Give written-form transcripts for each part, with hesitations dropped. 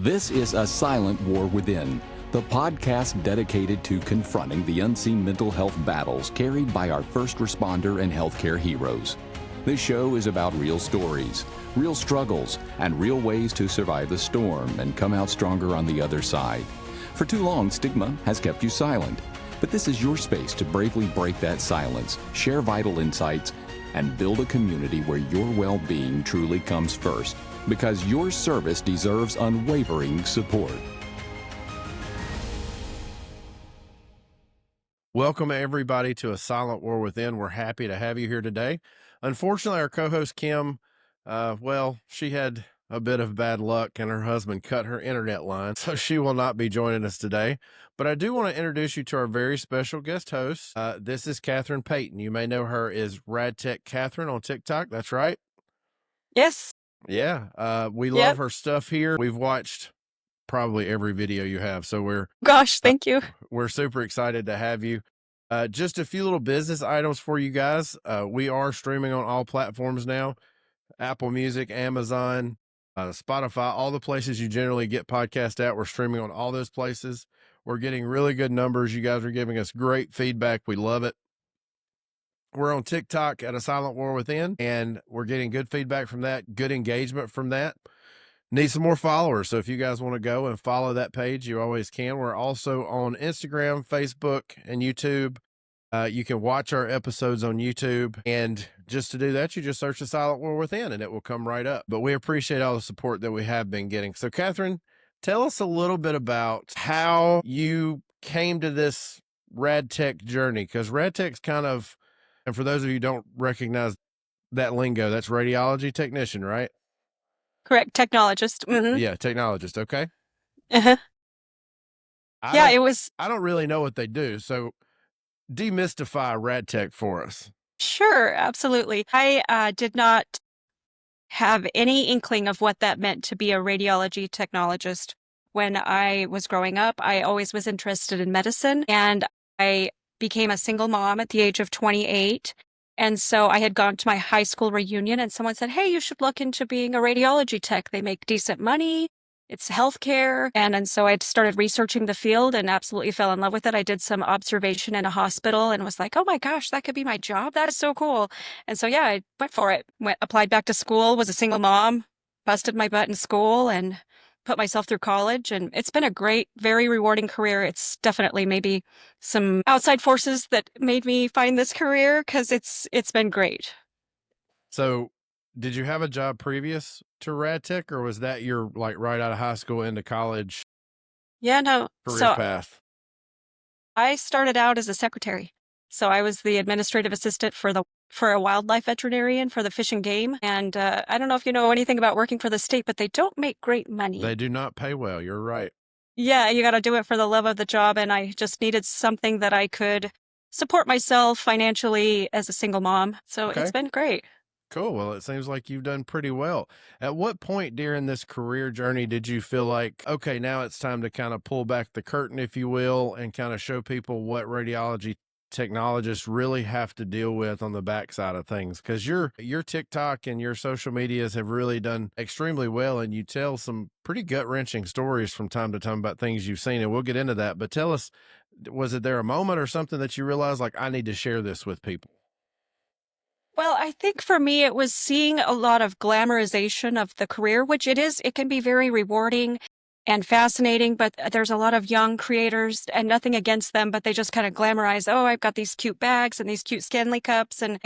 This is A Silent War Within, the podcast dedicated to confronting the unseen mental health battles carried by our first responder and healthcare heroes. This show is about real stories, real struggles, and real ways to survive the storm and come out stronger on the other side. For too long, stigma has kept you silent, but this is your space to bravely break that silence, share vital insights, and build a community where your well-being truly comes first, because your service deserves unwavering support. Welcome, everybody, to A Silent War Within. We're happy to have you here today. Unfortunately, our co-host, Kim, she had a bit of bad luck and her husband cut her internet line, so she will not be joining us today. But I do want to introduce you to our very special guest host. This is Catherine Payton. You may know her as RadTech Catherine on TikTok. That's right. Yes. Yeah. We love her stuff here. We've watched probably every video you have, so Thank you. we're super excited to have you. Just a few little business items for you guys. We are streaming on all platforms now: Apple Music, Amazon, Spotify, all the places you generally get podcasts at. We're streaming on all those places. We're getting really good numbers. You guys are giving us great feedback. We love it. We're on TikTok at A Silent War Within, and we're getting good feedback from that, good engagement from that. Need some more followers. So if you guys want to go and follow that page, you always can. We're also on Instagram, Facebook, and YouTube. You can watch our episodes on YouTube. And just to do that, you just search The Silent War Within and it will come right up. But we appreciate all the support that we have been getting. So Catherine, tell us a little bit about how you came to this RadTech journey, because RadTech's kind of, and for those of you who don't recognize that lingo, that's radiology technician, right? Correct. Technologist. Mm-hmm. Yeah, technologist. Okay. Uh-huh. I don't really know what they do. So demystify RadTech for us. Sure. Absolutely. I did not have any inkling of what that meant to be a radiology technologist. When I was growing up, I always was interested in medicine, and I became a single mom at the age of 28. And so I had gone to my high school reunion and someone said, hey, you should look into being a radiology tech. They make decent money. It's healthcare. And so I started researching the field and absolutely fell in love with it. I did some observation in a hospital and was like, oh my gosh, that could be my job. That is so cool. And so, yeah, I went for it. Applied back to school, was a single mom, busted my butt in school and put myself through college, and it's been a great, very rewarding career. It's definitely maybe some outside forces that made me find this career, because it's been great. So did you have a job previous to RadTech, or was that your right out of high school into college career path? I started out as a secretary. So I was the administrative assistant for a wildlife veterinarian for the Fish and Game. And I don't know if you know anything about working for the state, but they don't make great money. They do not pay well. You're right. Yeah, you got to do it for the love of the job. And I just needed something that I could support myself financially as a single mom. So It's been great. Cool. Well, it seems like you've done pretty well. At what point during this career journey did you feel like, okay, now it's time to kind of pull back the curtain, if you will, and kind of show people what radiology technologists really have to deal with on the backside of things? Because your TikTok and your social medias have really done extremely well, and you tell some pretty gut-wrenching stories from time to time about things you've seen, and we'll get into that. But tell us, was it there a moment or something that you realized, like, I need to share this with people? Well, I think for me, it was seeing a lot of glamorization of the career, which it can be very rewarding and fascinating, but there's a lot of young creators, and nothing against them, but they just kind of glamorize, oh, I've got these cute bags and these cute Stanley cups, and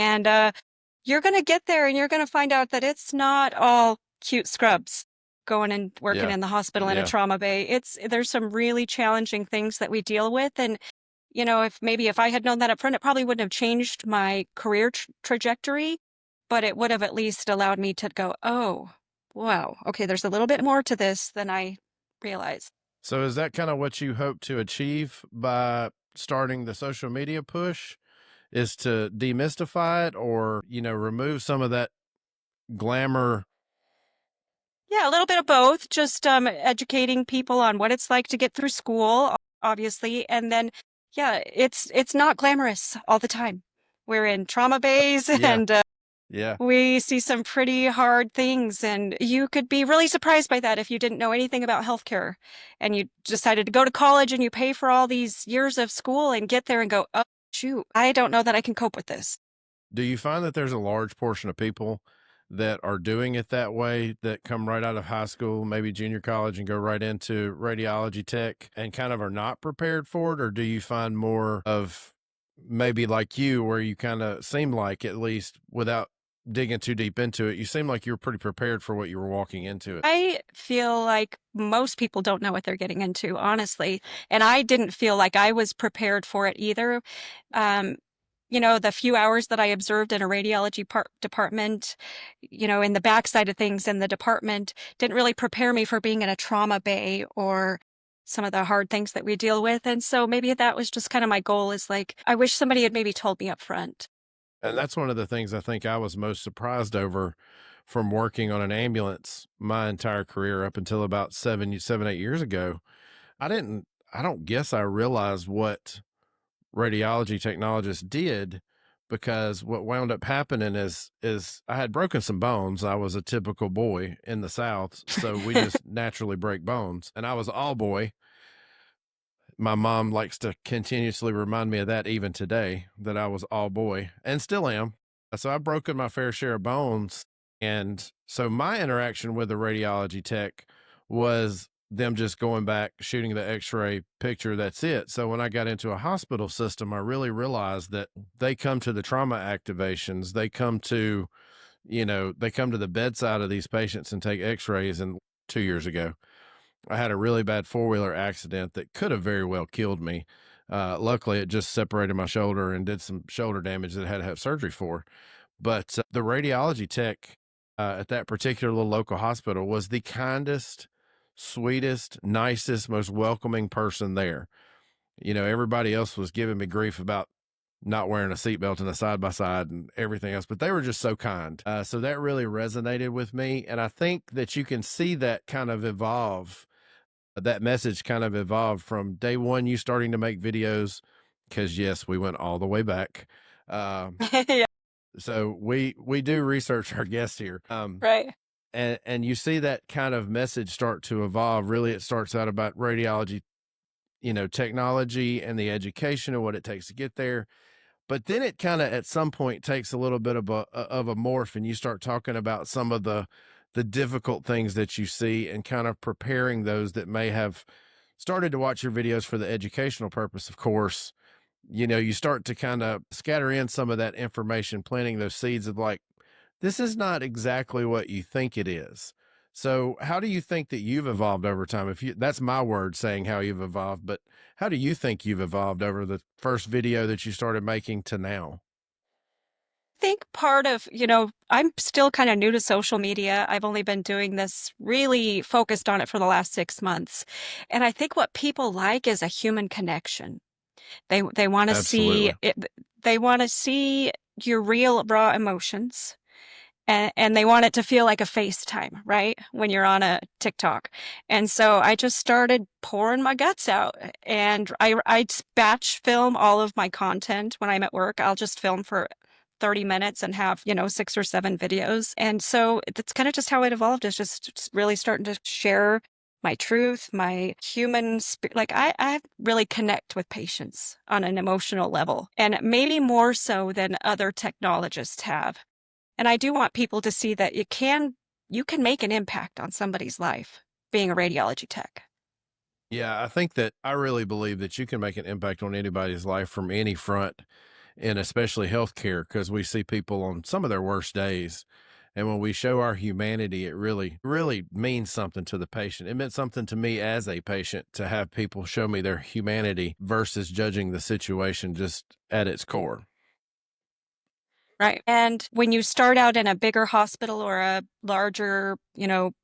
you're going to get there and you're going to find out that it's not all cute scrubs going and working in the hospital in a trauma bay. There's some really challenging things that we deal with, and if I had known that up front, it probably wouldn't have changed my career trajectory, but it would have at least allowed me to go, oh, wow, okay, there's a little bit more to this than I realized. So is that kind of what you hope to achieve by starting the social media push, is to demystify it, or, remove some of that glamour? Yeah, a little bit of both, just educating people on what it's like to get through school, obviously, and then yeah, it's not glamorous all the time. We're in trauma bays and Yeah. We see some pretty hard things, and you could be really surprised by that if you didn't know anything about healthcare and you decided to go to college and you pay for all these years of school and get there and go, oh, shoot, I don't know that I can cope with this. Do you find that there's a large portion of people that are doing it that way that come right out of high school, maybe junior college, and go right into radiology tech and kind of are not prepared for it? Or do you find more of maybe like you, where you kind of seem like, at least without digging too deep into it, you seem like you were pretty prepared for what you were walking into it? I feel like most people don't know what they're getting into, honestly. And I didn't feel like I was prepared for it either. Um, the few hours that I observed in a radiology department, in the backside of things in the department, didn't really prepare me for being in a trauma bay or some of the hard things that we deal with. And so maybe that was just kind of my goal is like, I wish somebody had maybe told me up front. And that's one of the things I think I was most surprised over from working on an ambulance my entire career up until about 8 years ago. I didn't, I don't guess I realized what radiology technologists did, because what wound up happening is I had broken some bones. I was a typical boy in the South, so we just naturally break bones. And I was all boy. My mom likes to continuously remind me of that even today, that I was all boy and still am. So I've broken my fair share of bones. And so my interaction with the radiology tech was them just going back, shooting the x-ray picture. That's it. So when I got into a hospital system, I really realized that they come to the trauma activations. They come to the bedside of these patients and take x-rays. And 2 years ago, I had a really bad four-wheeler accident that could have very well killed me. Luckily, it just separated my shoulder and did some shoulder damage that I had to have surgery for. But the radiology tech at that particular little local hospital was the kindest, sweetest, nicest, most welcoming person there. Everybody else was giving me grief about not wearing a seatbelt in a side by side and everything else, but they were just so kind. So that really resonated with me. And I think that you can see that kind of evolve. That message kind of evolved from day one, you starting to make videos, because yes, we went all the way back. Um, Yeah, so we do research our guests here. right. And you see that kind of message start to evolve. Really, it starts out about radiology, technology and the education and what it takes to get there. But then it kind of at some point takes a little bit of a morph, and you start talking about some of the difficult things that you see and kind of preparing those that may have started to watch your videos for the educational purpose. Of course, you start to kind of scatter in some of that information, planting those seeds of like, this is not exactly what you think it is. So how do you think that you've evolved over time? That's my word saying how you've evolved, but how do you think you've evolved over the first video that you started making to now? Think part of, I'm still kind of new to social media. I've only been doing this really focused on it for the last 6 months. And I think what people like is a human connection. They want to see Absolutely. it, they want to see your real raw emotions. And they want it to feel like a FaceTime, right? When you're on a TikTok. And so I just started pouring my guts out, and I batch film all of my content when I'm at work. I'll just film for 30 minutes and have, 6 or 7 videos. And so that's kind of just how it evolved, is just really starting to share my truth, my human spirit. Like I really connect with patients on an emotional level, and maybe more so than other technologists have. And I do want people to see that you can make an impact on somebody's life being a radiology tech. Yeah, I think that I really believe that you can make an impact on anybody's life from any front, and especially healthcare, because we see people on some of their worst days. And when we show our humanity, it really, really means something to the patient. It meant something to me as a patient to have people show me their humanity versus judging the situation just at its core. Right. And when you start out in a bigger hospital or a larger,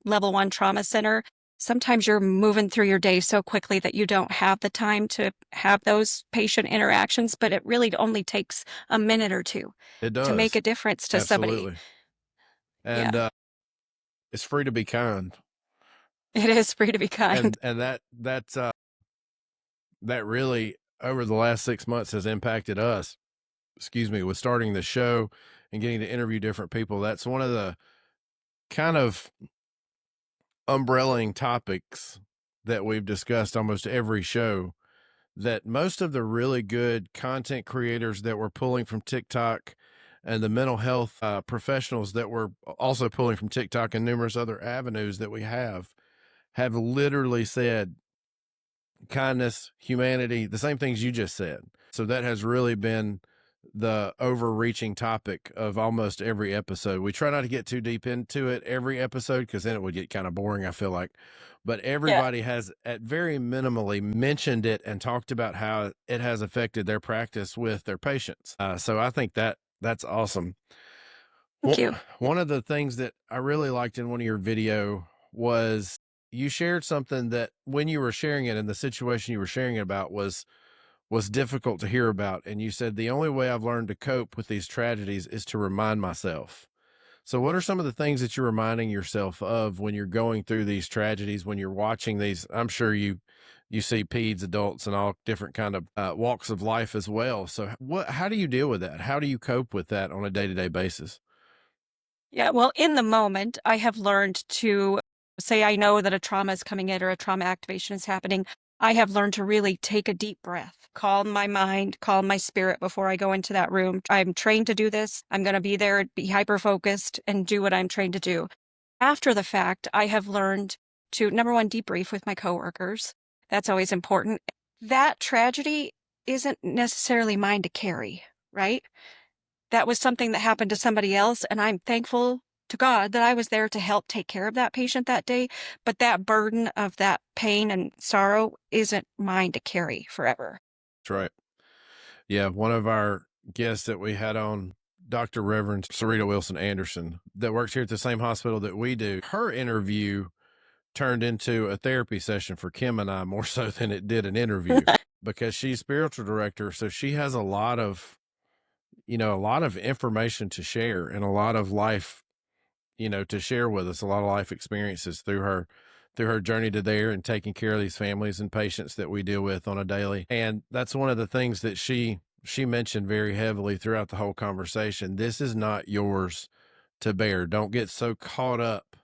level 1 trauma center, sometimes you're moving through your day so quickly that you don't have the time to have those patient interactions, but it really only takes a minute or two It to make does. a difference to somebody. Absolutely. Yeah. And it's free to be kind. It is free to be kind. And that really over the last 6 months has impacted us, excuse me, with starting the show and getting to interview different people. That's one of the kind of umbrellaing topics that we've discussed almost every show, that most of the really good content creators that we're pulling from TikTok and the mental health professionals that we're also pulling from TikTok and numerous other avenues that we have literally said kindness, humanity, the same things you just said. So that has really been the overreaching topic of almost every episode. We try not to get too deep into it every episode because then it would get kind of boring, I feel like. But everybody has at very minimally mentioned it and talked about how it has affected their practice with their patients. So I think that's awesome. Thank you. One of the things that I really liked in one of your video was you shared something that when you were sharing it and the situation you were sharing it about was difficult to hear about. And you said, the only way I've learned to cope with these tragedies is to remind myself. So what are some of the things that you're reminding yourself of when you're going through these tragedies, when you're watching these? I'm sure you see peds, adults, and all different kind of walks of life as well. So how do you deal with that? How do you cope with that on a day-to-day basis? Yeah, well, in the moment, I have learned to say I know that a trauma is coming in or a trauma activation is happening. I have learned to really take a deep breath, calm my mind, calm my spirit before I go into that room. I'm trained to do this. I'm going to be there, be hyper focused, and do what I'm trained to do. After the fact, I have learned to, number one, debrief with my coworkers. That's always important. That tragedy isn't necessarily mine to carry, right? That was something that happened to somebody else, and I'm thankful to God that I was there to help take care of that patient that day, but that burden of that pain and sorrow isn't mine to carry forever. That's right. Yeah, one of our guests that we had on, Dr. Reverend Sarita Wilson Anderson, that works here at the same hospital that we do, her interview turned into a therapy session for Kim and I more so than it did an interview because she's spiritual director. So she has a lot of, a lot of information to share and a lot of life, to share with us, a lot of life experiences through her journey to there and taking care of these families and patients that we deal with on a daily. And that's one of the things that she mentioned very heavily throughout the whole conversation. This is not yours to bear. Don't get so caught up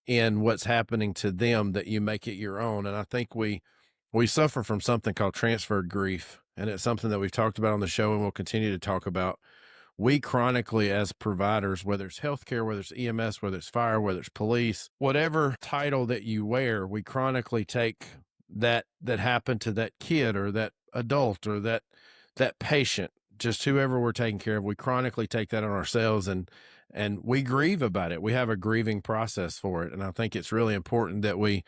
in what's happening to them that you make it your own. And I think we suffer from something called transferred grief. And it's something that we've talked about on the show and we'll continue to talk about. We chronically, as providers, whether it's healthcare, whether it's EMS, whether it's fire, whether it's police, whatever title that you wear, we chronically take that happened to that kid or that adult or that patient, just whoever we're taking care of. We chronically take that on ourselves and we grieve about it. We have a grieving process for it. And I think it's really important that we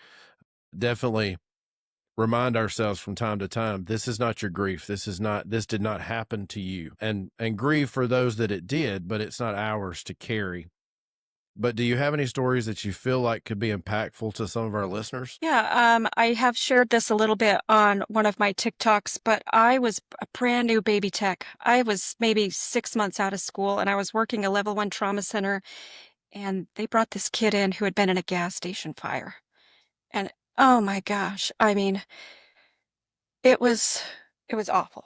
definitely remind ourselves from time to time, this is not your grief. This did not happen to you, and grieve for those that it did, but it's not ours to carry. But do you have any stories that you feel like could be impactful to some of our listeners? Yeah, I have shared this a little bit on one of my TikToks, but I was a brand new baby tech. I was maybe 6 months out of school and I was working a level 1 trauma center, and they brought this kid in who had been in a gas station fire. And oh my gosh, I mean, it was it was awful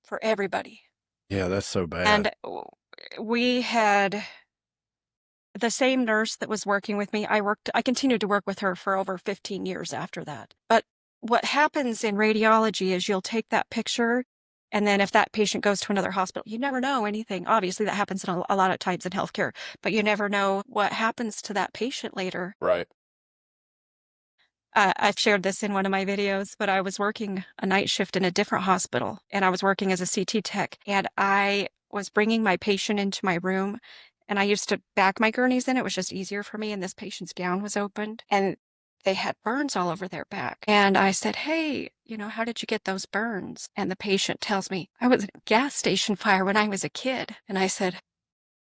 for everybody. Yeah, that's so And bad. we had the same nurse that was working with me. I continued to work with her for over 15 years after that. But what happens in radiology is you'll take that picture, and then if that patient goes to another hospital, you never know anything. Obviously, that happens in a lot of times in healthcare, but you never know what happens to that patient later. Right. I've shared this in one of my videos, but I was working a night shift in a different hospital, and I was working as a CT tech, and I was bringing my patient into my room, and I used to back my gurneys in. It was just easier for me, and this patient's gown was opened, and they had burns all over their back. And I said, "Hey, how did you get those burns?" And the patient tells me, "I was at a gas station fire when I was a kid." And I said,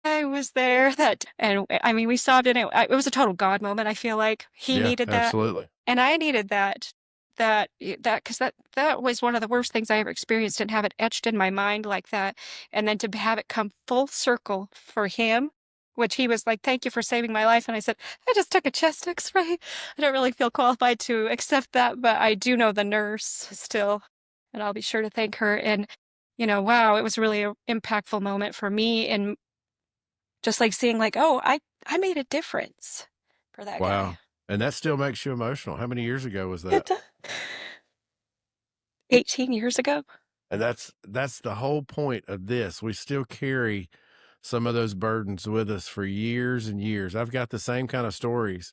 "I was there." And I mean, we saw it. It was a total God moment. I feel like he Yeah, needed that. absolutely. And I needed because that was one of the worst things I ever experienced, and have it etched in my mind like that, and then to have it come full circle for him, which he was like, "Thank you for saving my life." And I said, "I just took a chest X-ray." I don't really feel qualified to accept that, but I do know the nurse still, and I'll be sure to thank her. And, wow, it was really an impactful moment for me, and just like seeing like, oh, I made a difference for that guy. Wow. And that still makes you emotional. How many years ago was that? It, 18 years ago. And that's the whole point of this. We still carry some of those burdens with us for years and years. I've got the same kind of stories,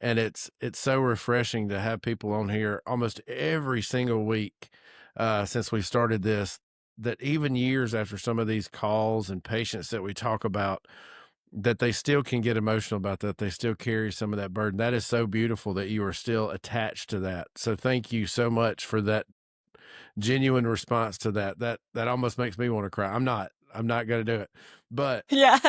and it's so refreshing to have people on here almost every single week since we started this, that even years after some of these calls and patients that we talk about, that they still can get emotional about that. They still carry some of that burden. That is so beautiful that you are still attached to that. So thank you so much for that genuine response to that. That almost makes me want to cry. I'm not going to do it, but Yeah.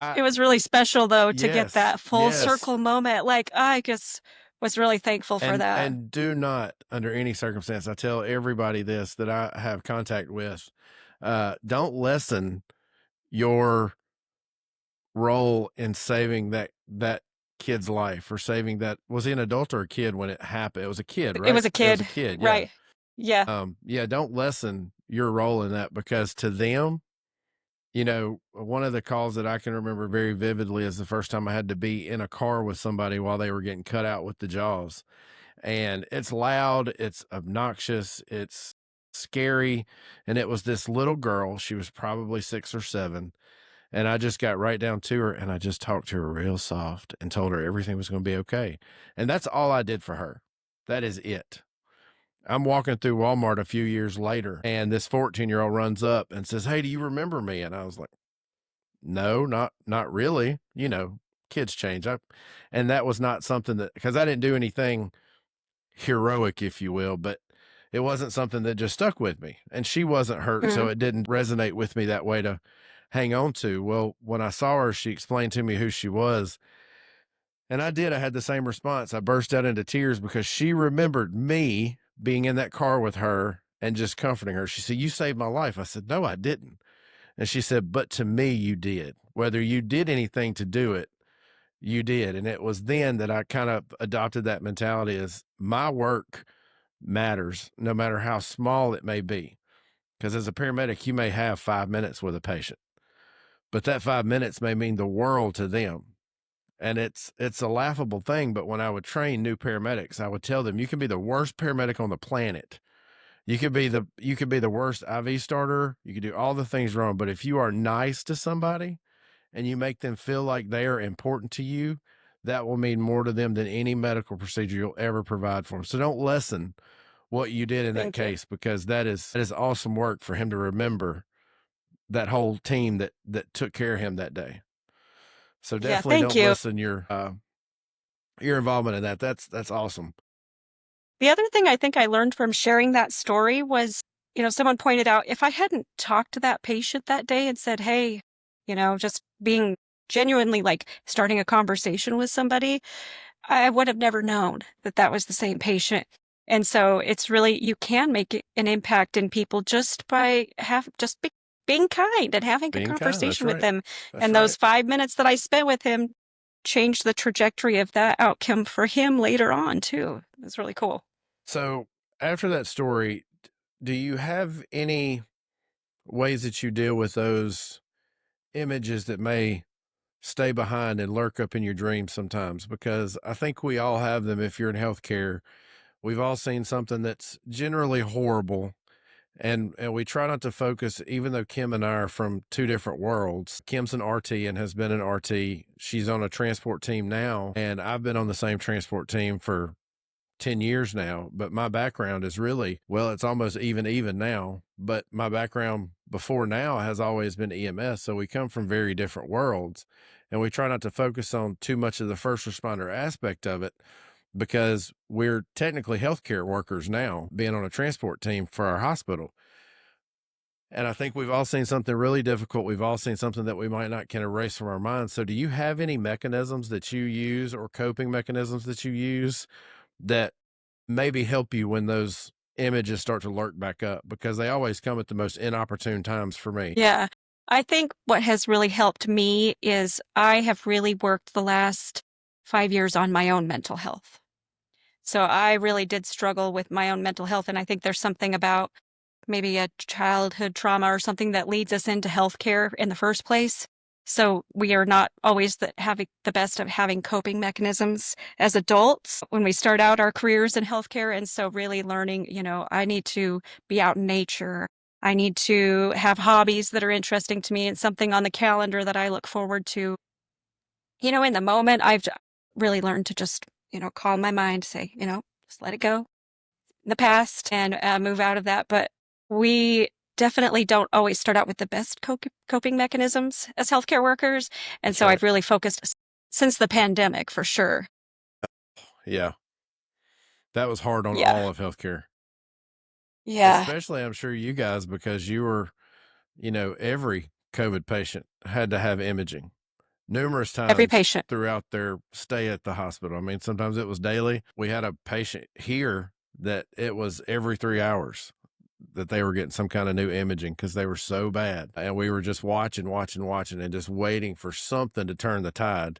I, It was really special though to get yes, that full yes. circle moment. Like I just was really thankful for that. And do not, under any circumstance, I tell everybody this that I have contact with, don't lessen your role in saving that kid's life, or saving that. Was he an adult or a kid when it happened? It was a kid, It right? was a It was a kid. kid. Yeah. Right. Yeah. Yeah. Don't lessen your role in that, because to them, one of the calls that I can remember very vividly is the first time I had to be in a car with somebody while they were getting cut out with the jaws. And it's loud, it's obnoxious, it's scary. And it was this little girl. She was probably 6 or 7. And I just got right down to her, and I just talked to her real soft and told her everything was going to be okay. And that's all I did for her. That is it. I'm walking through Walmart a few years later, and this 14-year-old runs up and says, "Hey, do you remember me?" And I was like, "No, not really." Kids change. And that was not something that, because I didn't do anything heroic, if you will, but it wasn't something that just stuck with me. And she wasn't hurt, so Mhm. it didn't resonate with me that way to hang on to. Well, when I saw her, she explained to me who she was. And I did. I had the same response. I burst out into tears because she remembered me being in that car with her and just comforting her. She said, "You saved my life." I said, "No, I didn't." And she said, "But to me, you did. Whether you did anything to do it, you did." And it was then that I kind of adopted that mentality, as my work matters, no matter how small it may be. Because as a paramedic, you may have 5 minutes with a patient, but that 5 minutes may mean the world to them. And it's a laughable thing, but when I would train new paramedics, I would tell them, you can be the worst paramedic on the planet. You could be the worst IV starter. You could do all the things wrong, but if you are nice to somebody and you make them feel like they are important to you, that will mean more to them than any medical procedure you'll ever provide for them. So don't lessen what you did in that Thank you. case, because that is awesome work for him to remember, that whole team that took care of him that day. So Yeah. definitely Thank don't you. lessen your involvement in that. That's awesome. The other thing I think I learned from sharing that story was, someone pointed out if I hadn't talked to that patient that day and said, hey, just being genuinely like starting a conversation with somebody, I would have never known that that was the same patient. And so it's really, you can make an impact in people just by being kind and having a Being kind. That's conversation with right. them. That's And right. those 5 minutes that I spent with him changed the trajectory of that outcome for him later on too. It's really cool. So after that story, do you have any ways that you deal with those images that may stay behind and lurk up in your dreams sometimes? Because I think we all have them. If you're in healthcare, we've all seen something that's generally horrible. And we try not to focus, even though Kim and I are from two different worlds. Kim's an RT and has been an RT. She's on a transport team now, and I've been on the same transport team for 10 years now. But my background is really, well, it's almost even now. But my background before now has always been EMS. So we come from very different worlds, and we try not to focus on too much of the first responder aspect of it, because we're technically healthcare workers now, being on a transport team for our hospital. And I think we've all seen something really difficult. We've all seen something that we might not can erase from our minds. So do you have any mechanisms that you use, or coping mechanisms that you use, that maybe help you when those images start to lurk back up? Because they always come at the most inopportune times for me. Yeah. I think what has really helped me is I have really worked the last 5 years on my own mental health. So I really did struggle with my own mental health. And I think there's something about maybe a childhood trauma or something that leads us into healthcare in the first place. So we are not always having the best of having coping mechanisms as adults when we start out our careers in healthcare. And so really learning, I need to be out in nature. I need to have hobbies that are interesting to me and something on the calendar that I look forward to. In the moment, I've really learned to just, calm my mind, say, just let it go in the past and move out of that. But we definitely don't always start out with the best coping mechanisms as healthcare workers. And That's so right. I've really focused since the pandemic for sure. Yeah. That was hard on Yeah. all of healthcare, Yeah. especially I'm sure you guys, because you were, every COVID patient had to have imaging numerous Every times patient. throughout their stay at the hospital. I mean, sometimes it was daily. We had a patient here that it was every 3 hours that they were getting some kind of new imaging because they were so bad. And we were just watching, and just waiting for something to turn the tide.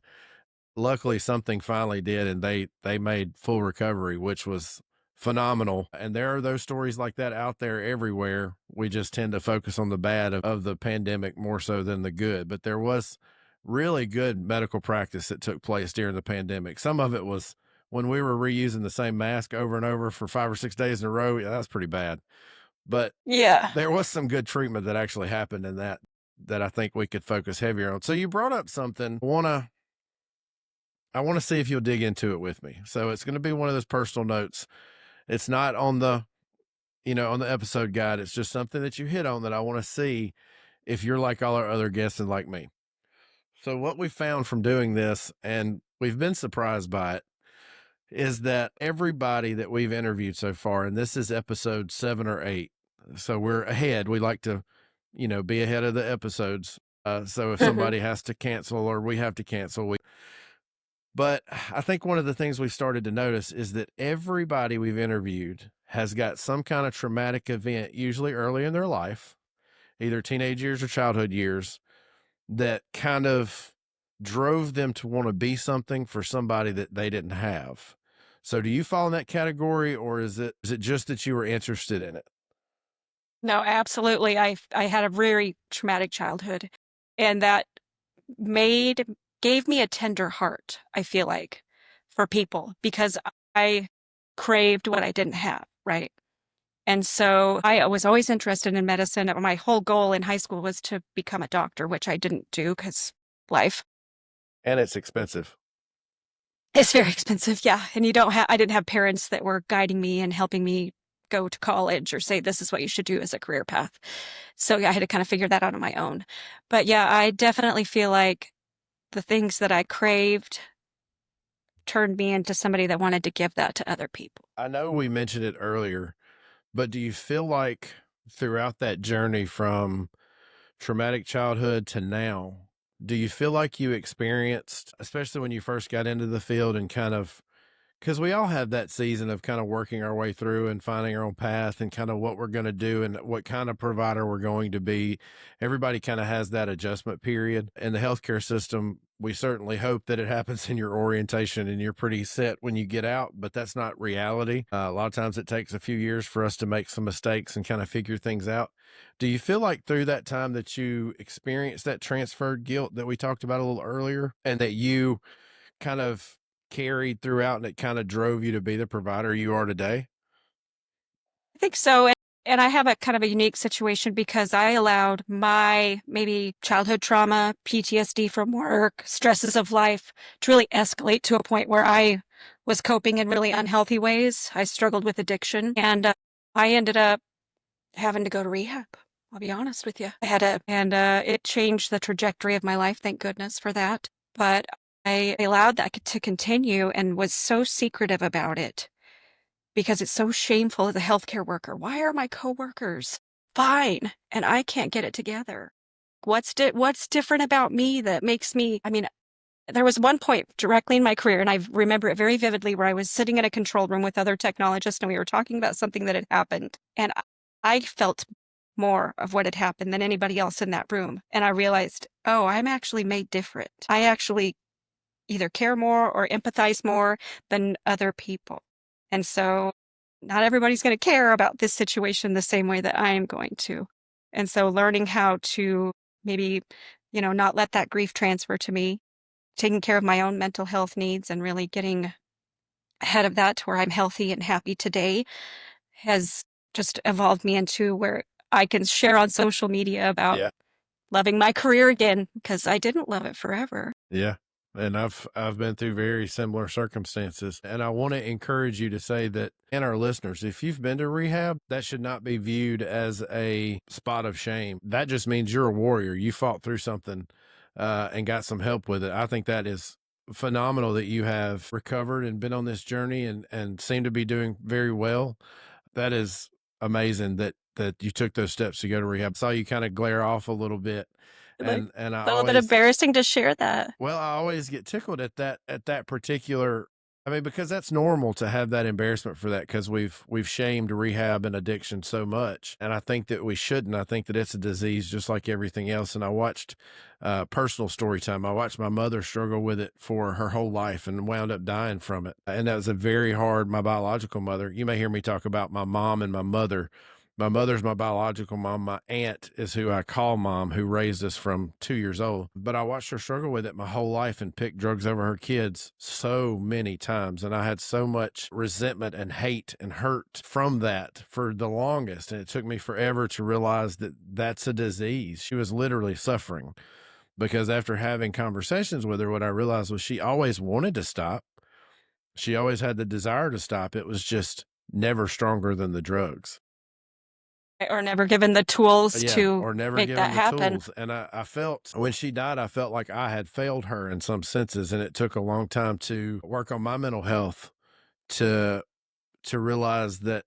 Luckily, something finally did, and they made full recovery, which was phenomenal. And there are those stories like that out there everywhere. We just tend to focus on the bad of the pandemic more so than the good. But there was really good medical practice that took place during the pandemic. Some of it was when we were reusing the same mask over and over for 5 or 6 days in a row. Yeah, that's pretty bad. But Yeah. there was some good treatment that actually happened in that I think we could focus heavier on. So you brought up something. I want to see if you'll dig into it with me. So it's going to be one of those personal notes. It's not on on the episode guide. It's just something that you hit on that I want to see if you're like all our other guests and like me. So what we found from doing this, and we've been surprised by it, is that everybody that we've interviewed so far, and this is episode 7 or 8, so we're ahead. We like to, be ahead of the episodes. So if Hmm. somebody has to cancel or we have to cancel, but I think one of the things we've started to notice is that everybody we've interviewed has got some kind of traumatic event, usually early in their life, either teenage years or childhood years, that kind of drove them to want to be something for somebody that they didn't have. So do you fall in that category, or is it just that you were interested in it? No, absolutely. I had a very traumatic childhood, and that made gave me a tender heart, I feel like, for people because I craved what I didn't have, right? And so I was always interested in medicine. My whole goal in high school was to become a doctor, which I didn't do because life And it's expensive. is very expensive. Yeah. And I didn't have parents that were guiding me and helping me go to college or say, this is what you should do as a career path. So yeah, I had to kind of figure that out on my own. But yeah, I definitely feel like the things that I craved turned me into somebody that wanted to give that to other people. I know we mentioned it earlier, but do you feel like throughout that journey from traumatic childhood to now, do you feel like you experienced, especially when you first got into the field and kind of, because we all have that season of kind of working our way through and finding our own path and kind of what we're going to do and what kind of provider we're going to be. Everybody kind of has that adjustment period. In the healthcare system, we certainly hope that it happens in your orientation and you're pretty set when you get out, but that's not reality. A lot of times it takes a few years for us to make some mistakes and kind of figure things out. Do you feel like through that time that you experienced that transferred guilt that we talked about a little earlier and that you kind of carried throughout and it kind of drove you to be the provider you are today? I think so. And I have a kind of a unique situation because I allowed my maybe childhood trauma, PTSD from work, stresses of life to really escalate to a point where I was coping in really unhealthy ways. I struggled with addiction and I ended up having to go to rehab. I'll be honest with you. And it changed the trajectory of my life. Thank goodness for that. But I allowed that to continue and was so secretive about it because it's so shameful as a healthcare worker. Why are my coworkers fine and I can't get it together? What's different about me that makes me, I mean, there was one point directly in my career, and I remember it very vividly, where I was sitting in a control room with other technologists and we were talking about something that had happened. And I felt more of what had happened than anybody else in that room. And I realized, oh, I'm actually made different. I actually either care more or empathize more than other people. And so not everybody's going to care about this situation the same way that I am going to. And so learning how to maybe not let that grief transfer to me, taking care of my own mental health needs and really getting ahead of that to where I'm healthy and happy today has just evolved me into where I can share on social media about Yeah. loving my career again because I didn't love it forever. Yeah. And I've been through very similar circumstances. And I want to encourage you to say that, and our listeners, if you've been to rehab, that should not be viewed as a spot of shame. That just means you're a warrior. You fought through something and got some help with it. I think that is phenomenal that you have recovered and been on this journey and seem to be doing very well. That is amazing that you took those steps to go to rehab. Saw you kind of glare off a little bit. Like, And I a little bit always, embarrassing to share that. well, I always get tickled at that particular. I mean, because that's normal to have that embarrassment for that, because we've shamed rehab and addiction so much, and I think that we shouldn't. I think that it's a disease just like everything else. And I watched personal story time. I watched my mother struggle with it for her whole life and wound up dying from it. And that was a very hard. My biological mother. You may hear me talk about my mom and my mother. My mother's my biological mom. My aunt is who I call mom, who raised us from 2 years old. But I watched her struggle with it my whole life and pick drugs over her kids so many times. And I had so much resentment and hate and hurt from that for the longest. And it took me forever to realize that that's a disease. She was literally suffering because after having conversations with her, what I realized was she always wanted to stop. She always had the desire to stop. It was just never stronger than the drugs. Or never given the tools Yeah, to or never make given that the happen. tools. And I felt when she died, I felt like I had failed her in some senses. And it took a long time to work on my mental health to realize that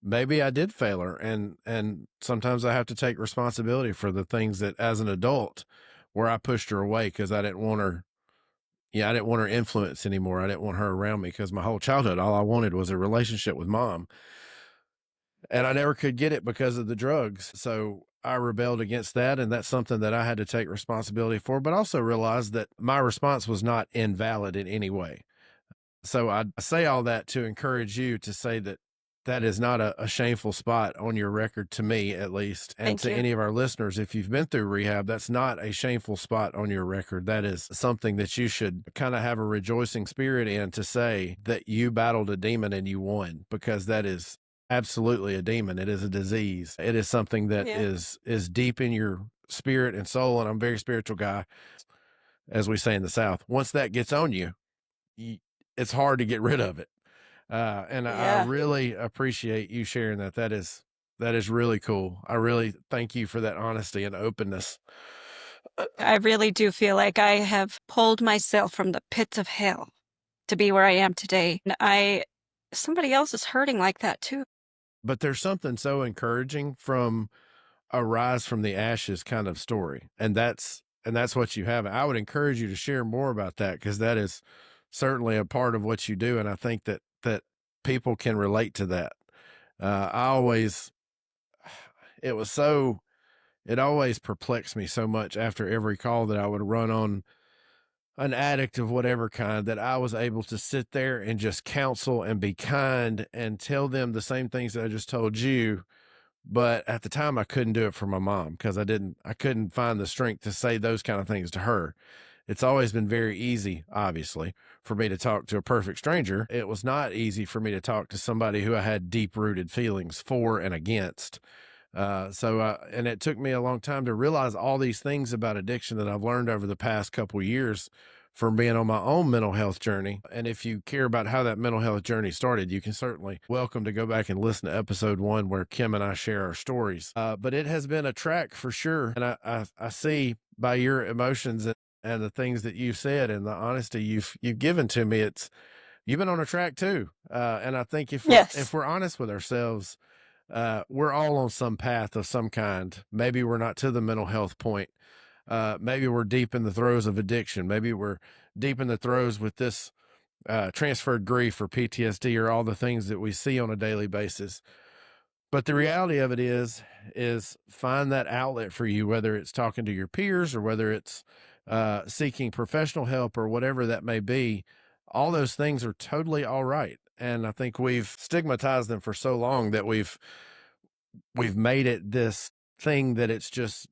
maybe I did fail her. And sometimes I have to take responsibility for the things that as an adult where I pushed her away because I didn't want her. Yeah, I didn't want her influence anymore. I didn't want her around me because my whole childhood, all I wanted was a relationship with mom. And I never could get it because of the drugs. So I rebelled against that. And that's something that I had to take responsibility for, but also realized that my response was not invalid in any way. So I say all that to encourage you to say that that is not a shameful spot on your record, to me at least, and Thank to you. any of our listeners. If you've been through rehab, that's not a shameful spot on your record. That is something that you should kind of have a rejoicing spirit in, to say that you battled a demon and you won, because that is absolutely a demon. It is a disease. It is something that Yeah. is deep in your spirit and soul. And I'm a very spiritual guy, as we say in the South. Once that gets on you, it's hard to get rid of it. And I Yeah. really appreciate you sharing that. That is really cool. I really thank you for that honesty and openness. I really do feel like I have pulled myself from the pits of hell to be where I am today. And somebody else is hurting like that too. But there's something so encouraging from a rise from the ashes kind of story. And that's what you have. I would encourage you to share more about that, because that is certainly a part of what you do. And I think that people can relate to that. I always, it was so, it always perplexed me so much after every call that I would run on an addict of whatever kind, that I was able to sit there and just counsel and be kind and tell them the same things that I just told you. But at the time I couldn't do it for my mom, because I couldn't find the strength to say those kind of things to her. It's always been very easy, obviously, for me to talk to a perfect stranger. It was not easy for me to talk to somebody who I had deep rooted feelings for and against. And it took me a long time to realize all these things about addiction that I've learned over the past couple years from being on my own mental health journey. And if you care about how that mental health journey started, you can certainly welcome to go back and listen to episode 1, where Kim and I share our stories. But it has been a track for sure. And I see by your emotions and the things that you've said and the honesty you've given to me, you've been on a track too. And I think if Yes. we're honest with ourselves, we're all on some path of some kind. Maybe we're not to the mental health point. Maybe we're deep in the throes of addiction. Maybe we're deep in the throes with this transferred grief or PTSD or all the things that we see on a daily basis. But the reality of it is find that outlet for you, whether it's talking to your peers or whether it's seeking professional help or whatever that may be. All those things are totally all right. And I think we've stigmatized them for so long that we've made it this thing that it's just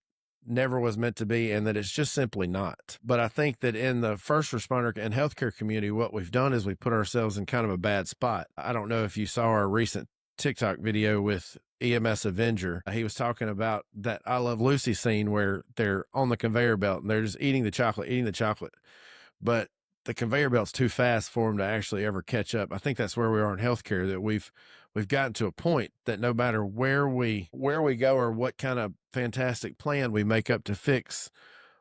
never was meant to be and that it's just simply not. But I think that in the first responder and healthcare community, what we've done is we put ourselves in kind of a bad spot. I don't know if you saw our recent TikTok video with EMS Avenger. He was talking about that I Love Lucy scene where they're on the conveyor belt and they're just eating the chocolate. But the conveyor belt's too fast for them to actually ever catch up. I think that's where we are in healthcare, that we've gotten to a point that no matter where we go or what kind of fantastic plan we make up to fix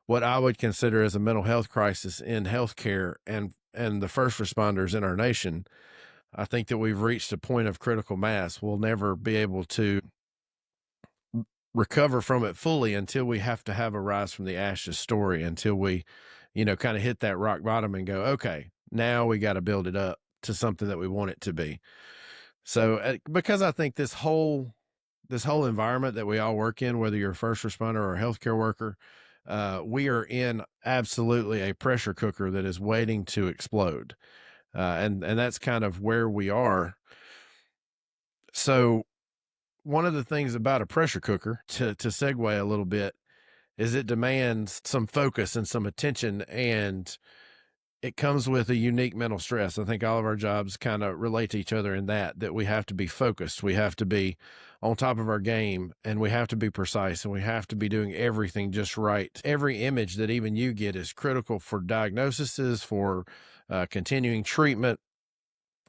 what I would consider as a mental health crisis in healthcare and the first responders in our nation, I think that we've reached a point of critical mass. We'll never be able to recover from it fully until we have to have a rise from the ashes story, until we, kind of hit that rock bottom and go, okay, now we got to build it up to something that we want it to be. So, because I think this whole environment that we all work in, whether you're a first responder or a healthcare worker, we are in absolutely a pressure cooker that is waiting to explode. And that's kind of where we are. So one of the things about a pressure cooker, to segue a little bit, is it demands some focus and some attention, and it comes with a unique mental stress. I think all of our jobs kind of relate to each other in that we have to be focused. We have to be on top of our game, and we have to be precise, and we have to be doing everything just right. Every image that even you get is critical for diagnoses, for continuing treatment.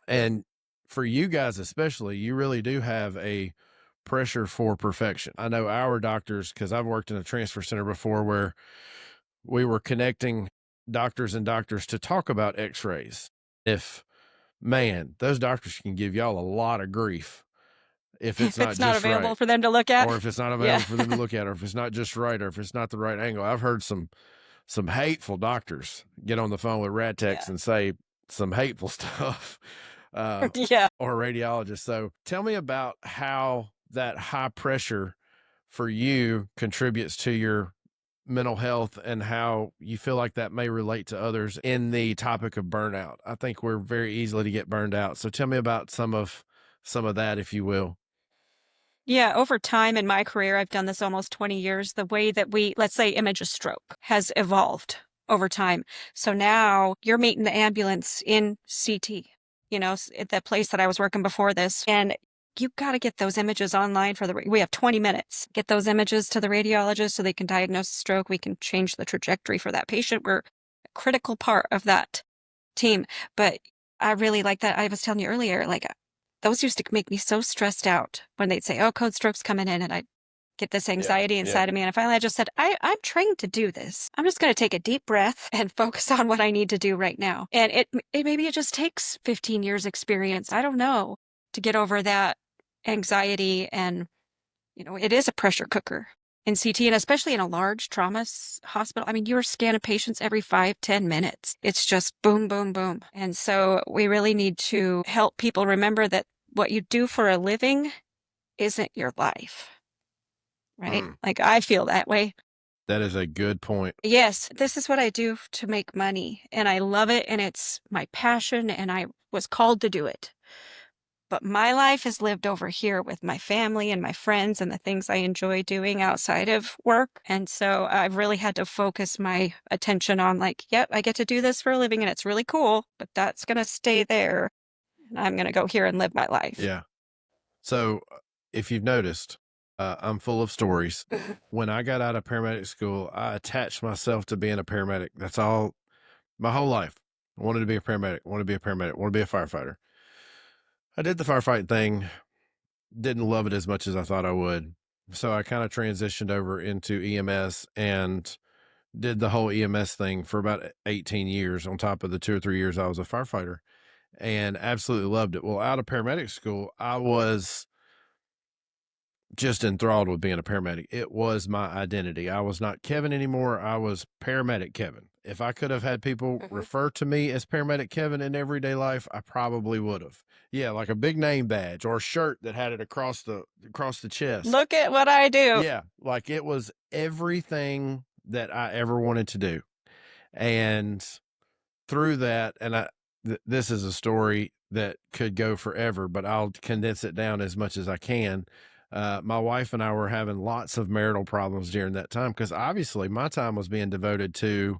And for you guys especially, you really do have a pressure for perfection. I know our doctors, because I've worked in a transfer center before where we were connecting doctors and doctors to talk about x-rays. Those doctors can give y'all a lot of grief if it's If it's not not just available right, for them to look at. or if it's not Yeah. available for them to look at, or if it's not just right, or if it's not the right angle. I've heard some hateful doctors get on the phone with rad techs Yeah. and say some hateful stuff. Yeah. Or radiologist. So tell me about how that high pressure for you contributes to your mental health and how you feel like that may relate to others in the topic of burnout. I think we're very easily to get burned out. So tell me about some of that, if you will. Yeah, over time in my career, I've done this almost 20 years. The way that let's say, image a stroke has evolved over time. So now you're meeting the ambulance in CT, at the place that I was working before this. And you got to get those images online we have 20 minutes. Get those images to the radiologist so they can diagnose the stroke. We can change the trajectory for that patient. We're a critical part of that team. But I really like that. I was telling you earlier, like, those used to make me so stressed out when they'd say, oh, code stroke's coming in, and I'd get this anxiety inside of me. And finally I just said, I'm trained to do this. I'm just going to take a deep breath and focus on what I need to do right now. And maybe it just takes 15 years experience, I don't know, to get over that anxiety. And, it is a pressure cooker in CT, and especially in a large trauma hospital. I mean, you're scanning patients every 5-10 minutes. It's just boom, boom, boom. And so we really need to help people remember that what you do for a living isn't your life, right? Like, I feel that way. That is a good point. Yes, this is what I do to make money, and I love it, and it's my passion, and I was called to do it. But my life is lived over here with my family and my friends and the things I enjoy doing outside of work. And so I've really had to focus my attention on, like, yep, I get to do this for a living and it's really cool, but that's going to stay there. And I'm going to go here and live my life. Yeah. So if you've noticed, I'm full of stories. When I got out of paramedic school, I attached myself to being a paramedic. That's all my whole life. I wanted to be a paramedic, want to be a paramedic, want to be a firefighter. I did the firefighting thing, didn't love it as much as I thought I would. So I kind of transitioned over into EMS and did the whole EMS thing for about 18 years on top of the 2 or 3 years I was a firefighter, and absolutely loved it. Well, out of paramedic school, I was just enthralled with being a paramedic. It was my identity. I was not Kevin anymore. I was paramedic Kevin. If I could have had people refer to me as paramedic Kevin in everyday life, I probably would have. Yeah, like a big name badge or a shirt that had it across the chest. Look at what I do. Yeah, like it was everything that I ever wanted to do. And through that, and this is a story that could go forever, but I'll condense it down as much as I can. My wife and I were having lots of marital problems during that time because obviously my time was being devoted to,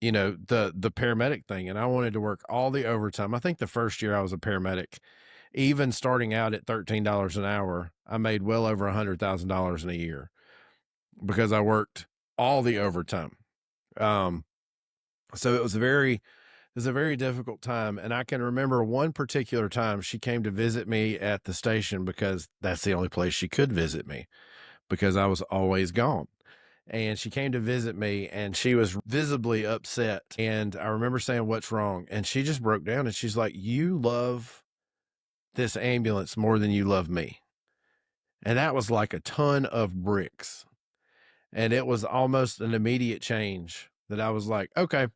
the paramedic thing, and I wanted to work all the overtime. I think the first year I was a paramedic, even starting out at $13 an hour, I made well over $100,000 in a year because I worked all the overtime. So it was a very difficult time. And I can remember one particular time she came to visit me at the station because that's the only place she could visit me because I was always gone. And she came to visit me and she was visibly upset. And I remember saying, "What's wrong?" And she just broke down and she's like, "You love this ambulance more than you love me." And that was like a ton of bricks. And it was almost an immediate change that I was like, okay,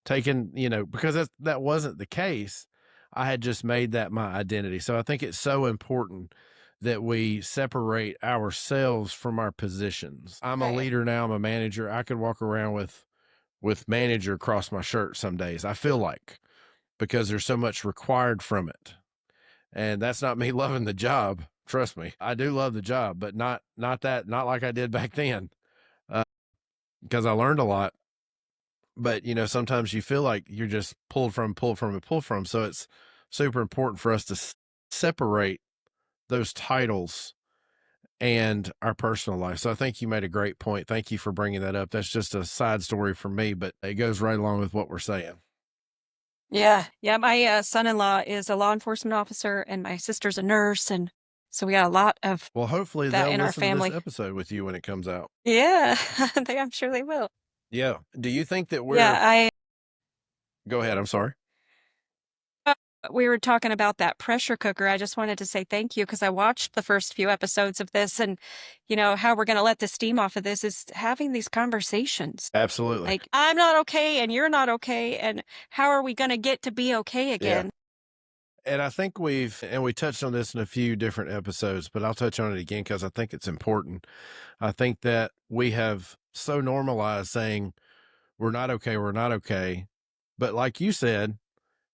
taking, because that wasn't the case. I had just made that my identity. So I think it's so important that we separate ourselves from our positions. I'm a Right. leader now, I'm a manager. I could walk around with manager across my shirt some days. I feel like because there's so much required from it. And that's not me loving the job. Trust me. I do love the job, but not like I did back then. Because I learned a lot. But sometimes you feel like you're just pulled from. So it's super important for us to separate those titles and our personal life. So I think you made a great point. Thank you for bringing that up. That's just a side story for me, but it goes right along with what we're saying. Yeah. Yeah. My son-in-law is a law enforcement officer and my sister's a nurse. And so we got a lot of Well, hopefully that they'll in our listen to this family. episode with you when it comes out. Yeah. I'm sure they will. Yeah. Do you think that Yeah. go ahead. I'm sorry. Uh, we were talking about that pressure cooker. I just wanted to say thank you because I watched the first few episodes of this and, how we're going to let the steam off of this is having these conversations. Absolutely. Like, I'm not okay and you're not okay. And how are we going to get to be okay Yeah. again? And I think we touched on this in a few different episodes, but I'll touch on it again because I think it's important. I think that we have so normalized saying we're not okay, we're not okay. But like you said,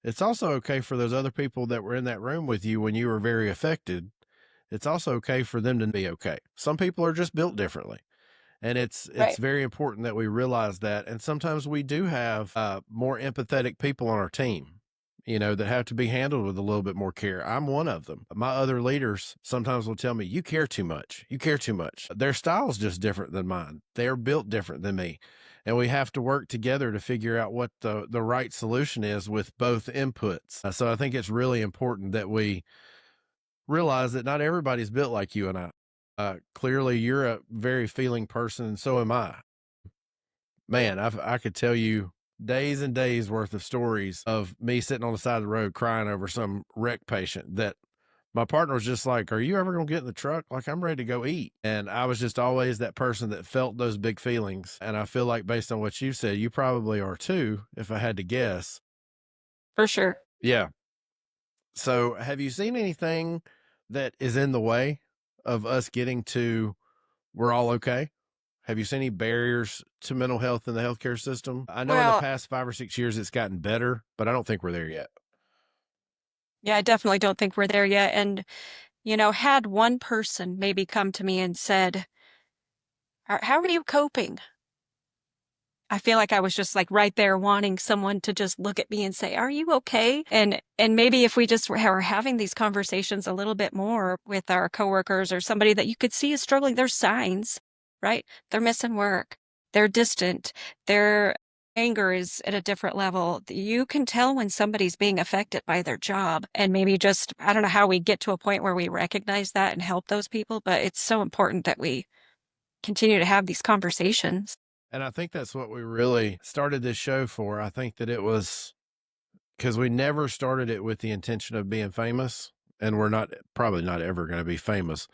it's also okay for those other people that were in that room with you when you were very affected. It's also okay for them to be okay. Some people are just built differently. And it's Right. very important that we realize that. And sometimes we do have more empathetic people on our team, that have to be handled with a little bit more care. I'm one of them. My other leaders sometimes will tell me, "You care too much. You care too much." Their style's just different than mine. They're built different than me. And we have to work together to figure out what the right solution is with both inputs. So I think it's really important that we realize that not everybody's built like you and I. Clearly, you're a very feeling person, and so am I. Man, I could tell you days and days worth of stories of me sitting on the side of the road crying over some wreck patient that my partner was just like, "Are you ever going to get in the truck? Like, I'm ready to go eat." And I was just always that person that felt those big feelings. And I feel like, based on what you said, you probably are too, if I had to guess. For sure. Yeah. So, have you seen anything that is in the way of us getting to we're all okay? Have you seen any barriers to mental health in the healthcare system? I know in the Well, past 5 or 6 years it's gotten better, but I don't think we're there yet. yeah, I definitely don't think we're there yet. And, had one person maybe come to me and said, How are you coping? I feel like I was just like right there wanting someone to just look at me and say, "Are you okay?" And maybe if we just were having these conversations a little bit more with our coworkers or somebody that you could see is struggling, there's signs, right? They're missing work. They're distant. Their anger is at a different level. You can tell when somebody's being affected by their job. And maybe just, I don't know how we get to a point where we recognize that and help those people, but it's so important that we continue to have these conversations. And I think that's what we really started this show for. I think that it was because we never started it with the intention of being famous, and we're not probably not ever going to be famous.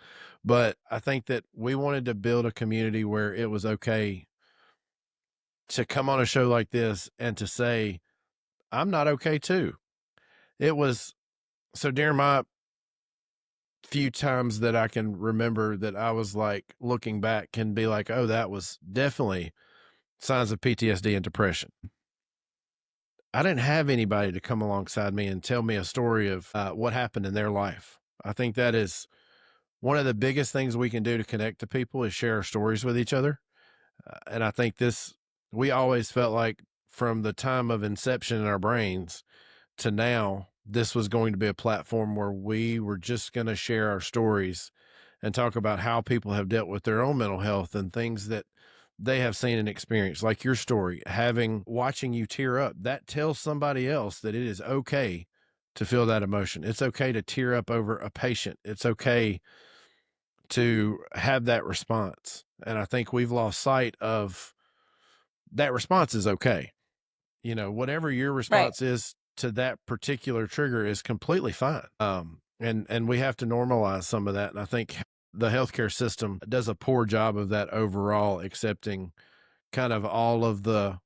But I think that we wanted to build a community where it was okay to come on a show like this and to say, "I'm not okay too." It was so during my few times that I can remember that I was like looking back can be like, "Oh, that was definitely signs of PTSD and depression." I didn't have anybody to come alongside me and tell me a story of what happened in their life. I think that is one of the biggest things we can do to connect to people is share our stories with each other. And I think we always felt like from the time of inception in our brains to now, this was going to be a platform where we were just going to share our stories and talk about how people have dealt with their own mental health and things that they have seen and experienced, like your story, watching you tear up. That tells somebody else that it is okay to feel that emotion. It's okay to tear up over a patient. It's okay to have that response. And I think we've lost sight of that response is okay. Whatever your Right. response is to that particular trigger is completely fine. And we have to normalize some of that. And I think the healthcare system does a poor job of that overall, accepting kind of all of the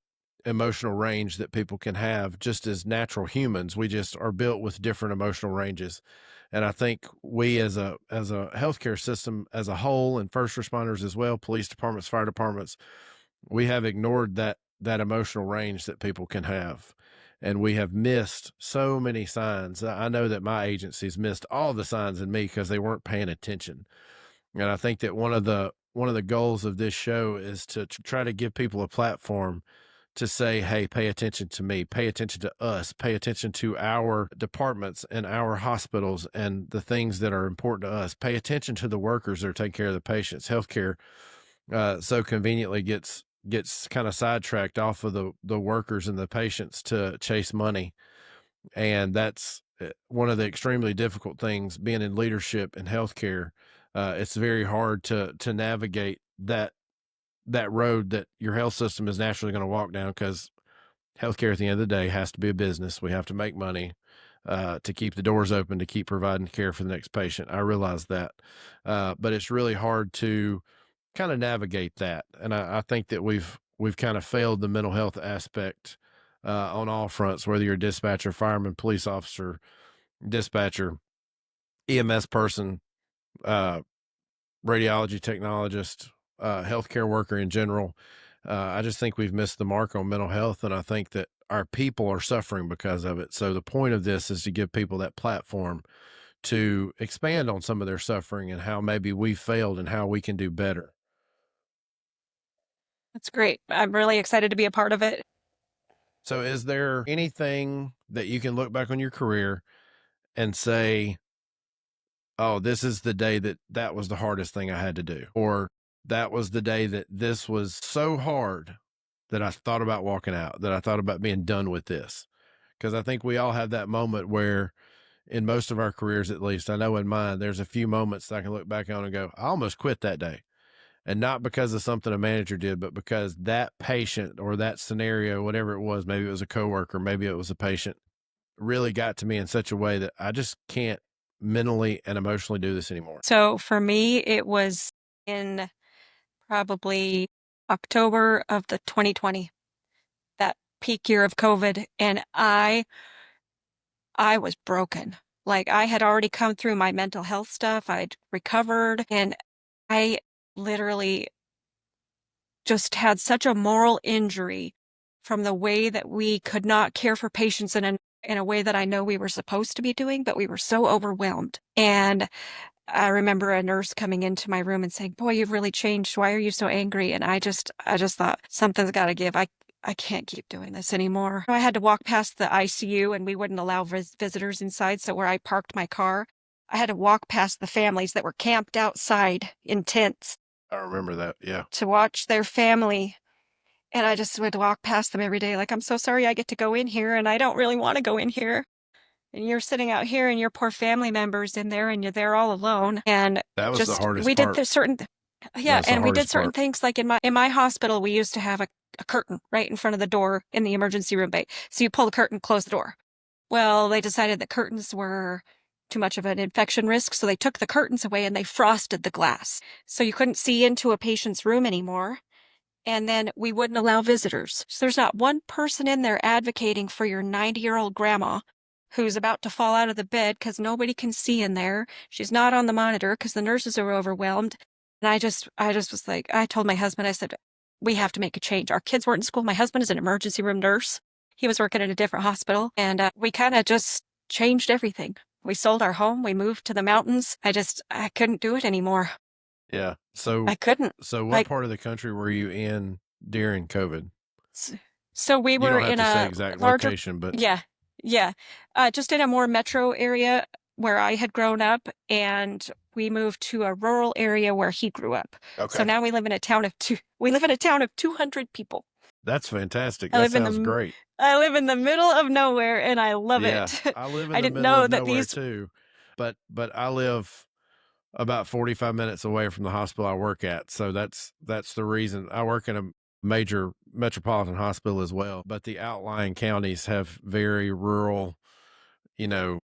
emotional range that people can have just as natural humans. We just are built with different emotional ranges. And I think we as a healthcare system as a whole, and first responders as well, police departments, fire departments, we have ignored that emotional range that people can have. And we have missed so many signs. I know that my agencies missed all the signs in me because they weren't paying attention. And I think that one of the goals of this show is to try to give people a platform to say, hey, pay attention to me, pay attention to us, pay attention to our departments and our hospitals and the things that are important to us. Pay attention to the workers that are taking care of the patients. Healthcare so conveniently gets kind of sidetracked off of the workers and the patients to chase money. And that's one of the extremely difficult things being in leadership in healthcare. It's very hard to navigate that road that your health system is naturally going to walk down, because healthcare at the end of the day has to be a business. We have to make money to keep the doors open, to keep providing care for the next patient. I realize that. But it's really hard to kind of navigate that. And I think that we've kind of failed the mental health aspect on all fronts, whether you're a dispatcher, fireman, police officer, dispatcher, EMS person, uh, radiology technologist, healthcare worker in general. I just think we've missed the mark on mental health, and I think that our people are suffering because of it. So the point of this is to give people that platform to expand on some of their suffering and how maybe we failed and how we can do better. That's great. I'm really excited to be a part of it. So is there anything that you can look back on your career and say, oh, this is the day that was the hardest thing I had to do, or that was the day that this was so hard that I thought about walking out, that I thought about being done with this? Because I think we all have that moment where, in most of our careers, at least, I know in mine, there's a few moments that I can look back on and go, I almost quit that day. And not because of something a manager did, but because that patient or that scenario, whatever it was, maybe it was a coworker, maybe it was a patient, really got to me in such a way that I just can't mentally and emotionally do this anymore. So for me, it was in probably October of the 2020, that peak year of COVID, and I was broken. Like, I had already come through my mental health stuff. I'd recovered, and I literally just had such a moral injury from the way that we could not care for patients in a way that I know we were supposed to be doing, but we were so overwhelmed. And I remember a nurse coming into my room and saying, "Boy, you've really changed. Why are you so angry?" And I just thought, something's got to give. I can't keep doing this anymore. I had to walk past the ICU, and we wouldn't allow visitors inside. So where I parked my car, I had to walk past the families that were camped outside in tents I remember that. Yeah. to watch their family. And I just would walk past them every day like, "I'm so sorry I get to go in here, and I don't really want to go in here. And you're sitting out here, and your poor family members in there, and you're there all alone." And That was the just hardest we did part. the certain yeah, That's the and we did hardest certain part. things, like in my hospital, we used to have a curtain right in front of the door in the emergency room bay. So you pull the curtain, close the door. Well, they decided that curtains were too much of an infection risk, so they took the curtains away and they frosted the glass. So you couldn't see into a patient's room anymore. And then we wouldn't allow visitors. So there's not one person in there advocating for your 90-year-old grandma who's about to fall out of the bed because nobody can see in there. She's not on the monitor because the nurses are overwhelmed. And I just was like, I told my husband, I said, we have to make a change. Our kids weren't in school. My husband is an emergency room nurse. He was working at a different hospital. And we kind of just changed everything. We sold our home. We moved to the mountains. I couldn't do it anymore. Yeah. I couldn't. So what Like, part of the country were you in during COVID? so we You were don't have in to say a exact larger, location, but yeah, yeah, just in a more metro area where I had grown up, and we moved to a rural area where he grew up. So okay. now we live in a town of 200 people. That's fantastic. I That live in sounds the great. I live in the middle of nowhere and I love Yeah. it. I live in I the didn't middle know of that nowhere these too, but I live about 45 minutes away from the hospital I work at. So that's the reason I work in a major metropolitan hospital as well, but the outlying counties have very rural, you know,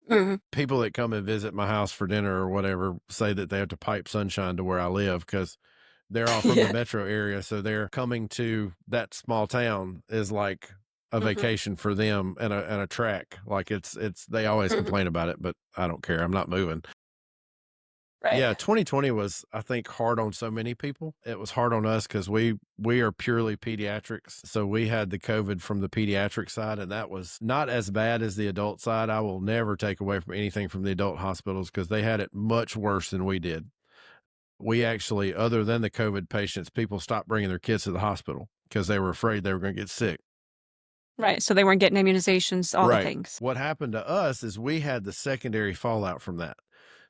Mhm. people that come and visit my house for dinner or whatever say that they have to pipe sunshine to where I live because they're all from the Yeah. metro area. So they're coming to that small town is like a Mhm. vacation for them and a track. Like they always Mhm. complain about it, but I don't care. I'm not moving. Right. Yeah, 2020 was, I think, hard on so many people. It was hard on us because we are purely pediatrics. So we had the COVID from the pediatric side, and that was not as bad as the adult side. I will never take away from anything from the adult hospitals because they had it much worse than we did. We actually, other than the COVID patients, people stopped bringing their kids to the hospital because they were afraid they were going to get sick. Right. So they weren't getting immunizations, all the Right. things. What happened to us is we had the secondary fallout from that.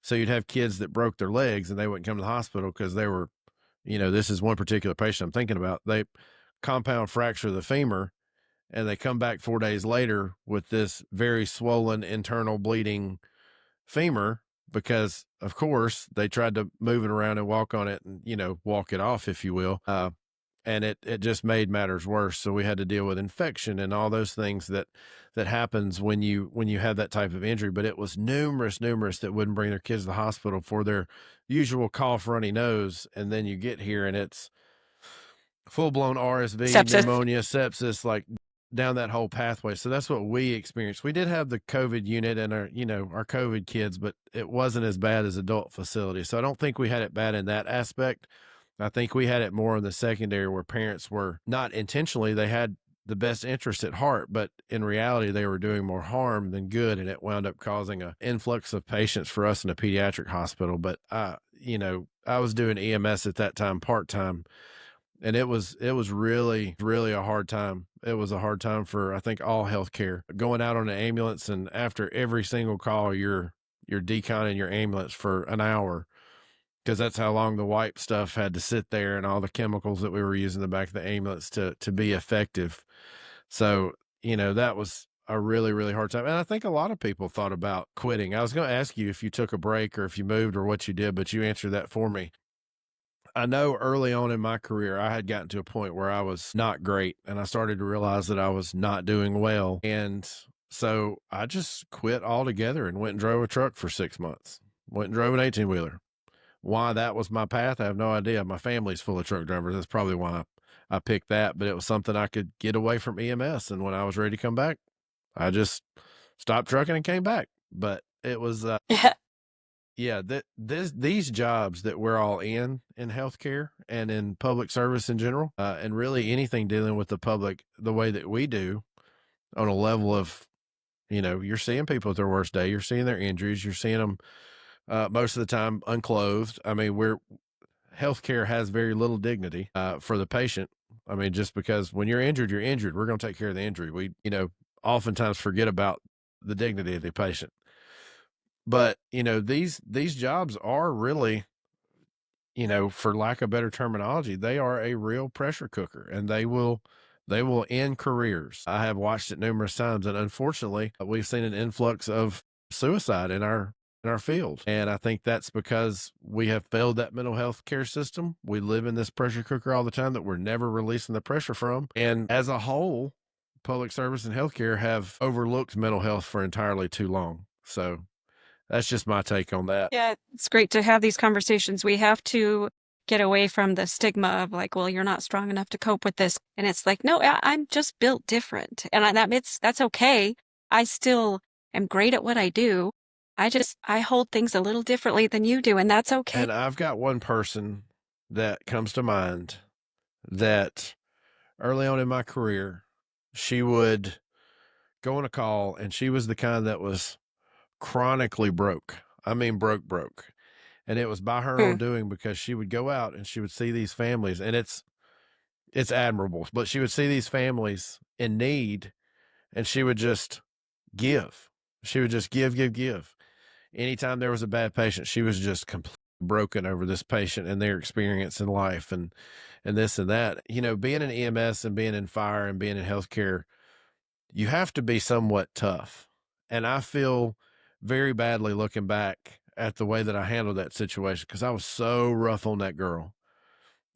So you'd have kids that broke their legs and they wouldn't come to the hospital because they were, this is one particular patient I'm thinking about. They compound fracture the femur and they come back 4 days later with this very swollen internal bleeding femur because, of course, they tried to move it around and walk on it and, walk it off, if you will. And it just made matters worse. So we had to deal with infection and all those things that happens when you have that type of injury. But it was numerous that wouldn't bring their kids to the hospital for their usual cough, runny nose, and then you get here and it's full blown RSV, Sepsis. pneumonia, sepsis, like down that whole pathway. So that's what we experienced. We did have the COVID unit and our COVID kids, but it wasn't as bad as adult facilities. So I don't think we had it bad in that aspect. I think we had it more in the secondary where parents were not intentionally, they had the best interest at heart, but in reality, they were doing more harm than good. And it wound up causing an influx of patients for us in a pediatric hospital. But I was doing EMS at that time, part-time, and it was really a hard time. It was a hard time for, I think, all healthcare. Going out on an ambulance and after every single call, you're deconning your ambulance for an hour because that's how long the wipe stuff had to sit there and all the chemicals that we were using in the back of the ambulance to be effective. So, that was a really hard time. And I think a lot of people thought about quitting. I was going to ask you if you took a break or if you moved or what you did, but you answered that for me. I know early on in my career, I had gotten to a point where I was not great and I started to realize that I was not doing well. And so I just quit altogether and went and drove a truck for 6 months, went and drove an 18 wheeler. Why that was my path, I have no idea. My family's full of truck drivers. That's probably why I picked that, but it was something I could get away from EMS. And when I was ready to come back, I just stopped trucking and came back. But it was, yeah, these jobs that we're all in healthcare and in public service in general, and really anything dealing with the public the way that we do on a level of, you're seeing people at their worst day, you're seeing their injuries, you're seeing them most of the time unclothed. I mean, healthcare has very little dignity for the patient. I mean, just because when you're injured, you're injured. We're going to take care of the injury. We, oftentimes forget about the dignity of the patient. But, these jobs are really, for lack of better terminology, they are a real pressure cooker and they will end careers. I have watched it numerous times. And unfortunately, we've seen an influx of suicide in our field. And I think that's because we have failed that mental health care system. We live in this pressure cooker all the time that we're never releasing the pressure from. And as a whole, public service and healthcare have overlooked mental health for entirely too long. So that's just my take on that. Yeah, it's great to have these conversations. We have to get away from the stigma of like, well, you're not strong enough to cope with this. And it's like, no, I'm just built different. And that's okay. I still am great at what I do. I hold things a little differently than you do, and that's okay. And I've got one person that comes to mind that early on in my career, she would go on a call and she was the kind that was chronically broke. I mean, broke. And it was by her own doing, because she would go out and she would see these families, and it's admirable, but she would see these families in need, and she would just give. She would just give. Anytime there was a bad patient, she was just completely broken over this patient and their experience in life, and this and that. You know, being in EMS and being in fire and being in healthcare, you have to be somewhat tough. And I feel very badly looking back at the way that I handled that situation, because I was so rough on that girl.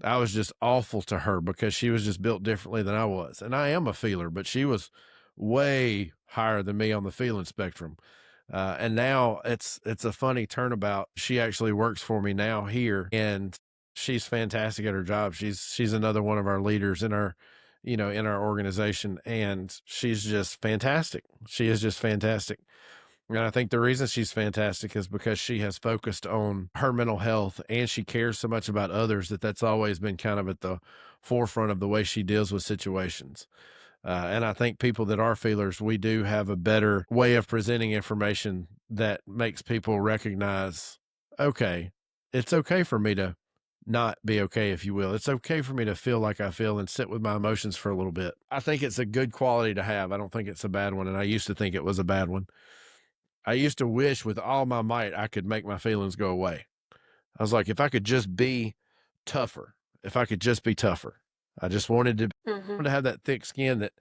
I was just awful to her because she was just built differently than I was. And I am a feeler, but she was way higher than me on the feeling spectrum. And now it's a funny turnabout. She actually works for me now here, and she's fantastic at her job. She's another one of our leaders in our, in our organization, and she's just fantastic. She is just fantastic. And I think the reason she's fantastic is because she has focused on her mental health, and she cares so much about others that's always been kind of at the forefront of the way she deals with situations. And I think people that are feelers, we do have a better way of presenting information that makes people recognize, okay, it's okay for me to not be okay, if you will. It's okay for me to feel like I feel and sit with my emotions for a little bit. I think it's a good quality to have. I don't think it's a bad one. And I used to think it was a bad one. I used to wish with all my might I could make my feelings go away. I was like, if I could just be tougher, if I could just be tougher. I just wanted to have that thick skin that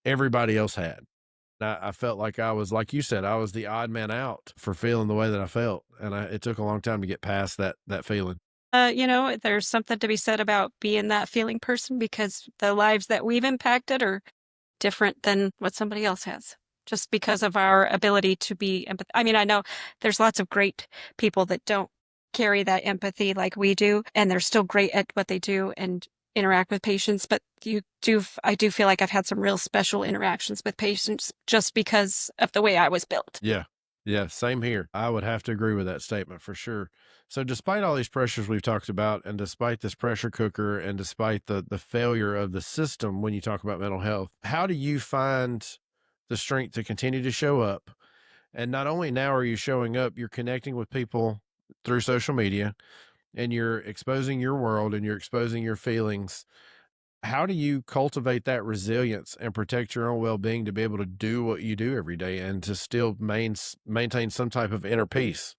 everybody else had. I felt like I was, like you said, I was the odd man out for feeling the way that I felt. And it took a long time to get past that feeling. There's something to be said about being that feeling person, because the lives that we've impacted are different than what somebody else has, just because of our ability to be empath. I mean, I know there's lots of great people that don't carry that empathy like we do, and they're still great at what they do and interact with patients. But I do feel like I've had some real special interactions with patients just because of the way I was built. Yeah. Yeah. Same here. I would have to agree with that statement for sure. So despite all these pressures we've talked about, and despite this pressure cooker, and despite the failure of the system when you talk about mental health, how do you find the strength to continue to show up? And not only now are you showing up, you're connecting with people through social media, and you're exposing your world and you're exposing your feelings. How do you cultivate that resilience and protect your own well-being to be able to do what you do every day and to still maintain some type of inner peace?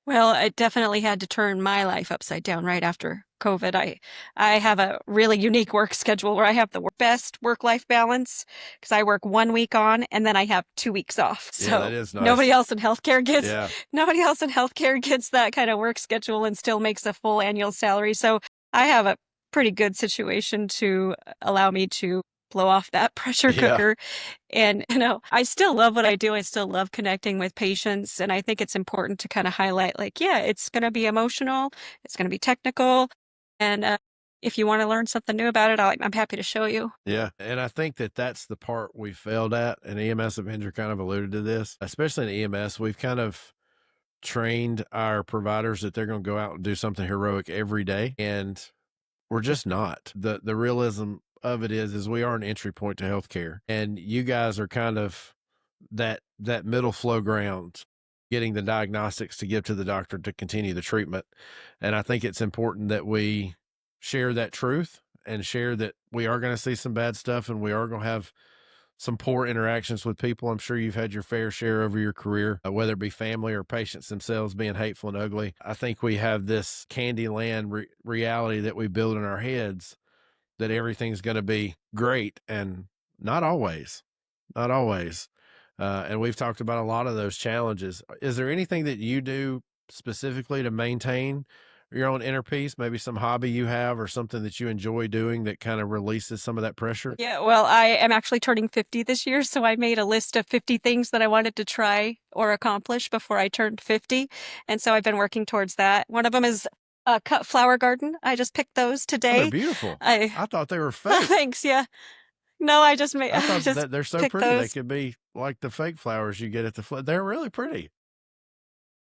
Well, I definitely had to turn my life upside down right after COVID. I have a really unique work schedule where I have the best work-life balance, because I work 1 week on and then I have 2 weeks off. Yeah, that So is nice. nobody else in healthcare gets Yeah. nobody else in healthcare gets that kind of work schedule and still makes a full annual salary. So I have a pretty good situation to allow me to blow off that pressure Yeah. cooker. And, I still love what I do. I still love connecting with patients. And I think it's important to kind of highlight, like, yeah, it's going to be emotional, it's going to be technical. And if you want to learn something new about it, I'm happy to show you. Yeah. And I think that's the part we failed at. And EMS Avenger kind of alluded to this, especially in EMS. We've kind of trained our providers that they're going to go out and do something heroic every day. And we're just not. The realism of it is we are an entry point to healthcare, and you guys are kind of that middle flow ground, getting the diagnostics to give to the doctor to continue the treatment. And I think it's important that we share that truth and share that we are going to see some bad stuff, and we are going to have some poor interactions with people. I'm sure you've had your fair share over your career, whether it be family or patients themselves being hateful and ugly. I think we have this Candyland reality that we build in our heads that everything's going to be great, and not always, not always. And we've talked about a lot of those challenges. Is there anything that you do specifically to maintain your own inner peace? Maybe some hobby you have or something that you enjoy doing that kind of releases some of that pressure? Yeah, well, I am actually turning 50 this year. So I made a list of 50 things that I wanted to try or accomplish before I turned 50. And so I've been working towards that. One of them is a cut flower garden. I just picked those Oh, they're today. beautiful. I I thought they were fake. Thanks, yeah. No, I just made I I thought just that they're so picked pretty. They those. could be like the fake flowers you get at they're really pretty.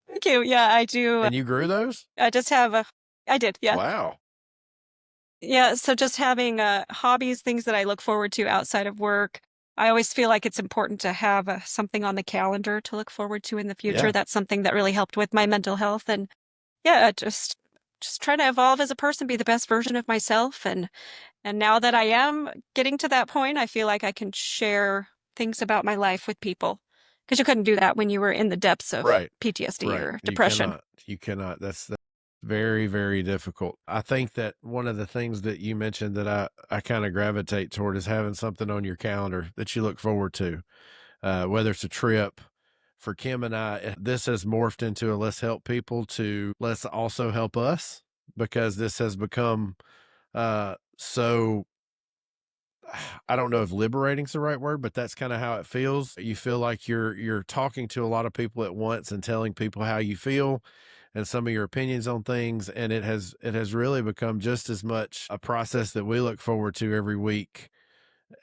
Thank you. Yeah, I do. And you grew those? I just have a I did, yeah. Wow. Yeah, so just having hobbies, things that I look forward to outside of work. I always feel like it's important to have something on the calendar to look forward to in the future. Yeah. That's something that really helped with my mental health. And yeah, just try to evolve as a person, be the best version of myself. And now that I am getting to that point, I feel like I can share things about my life with people because you couldn't do that when you were in the depths of Right. PTSD Right. or You depression. cannot. You cannot. That's very, very difficult. I think that one of the things that you mentioned that I kind of gravitate toward is having something on your calendar that you look forward to, whether it's a trip. For Kim and I, this has morphed into a let's help people to let's also help us, because this has become so I don't know if liberating is the right word, but that's kind of how it feels. You feel like you're talking to a lot of people at once and telling people how you feel and some of your opinions on things, and it has really become just as much a process that we look forward to every week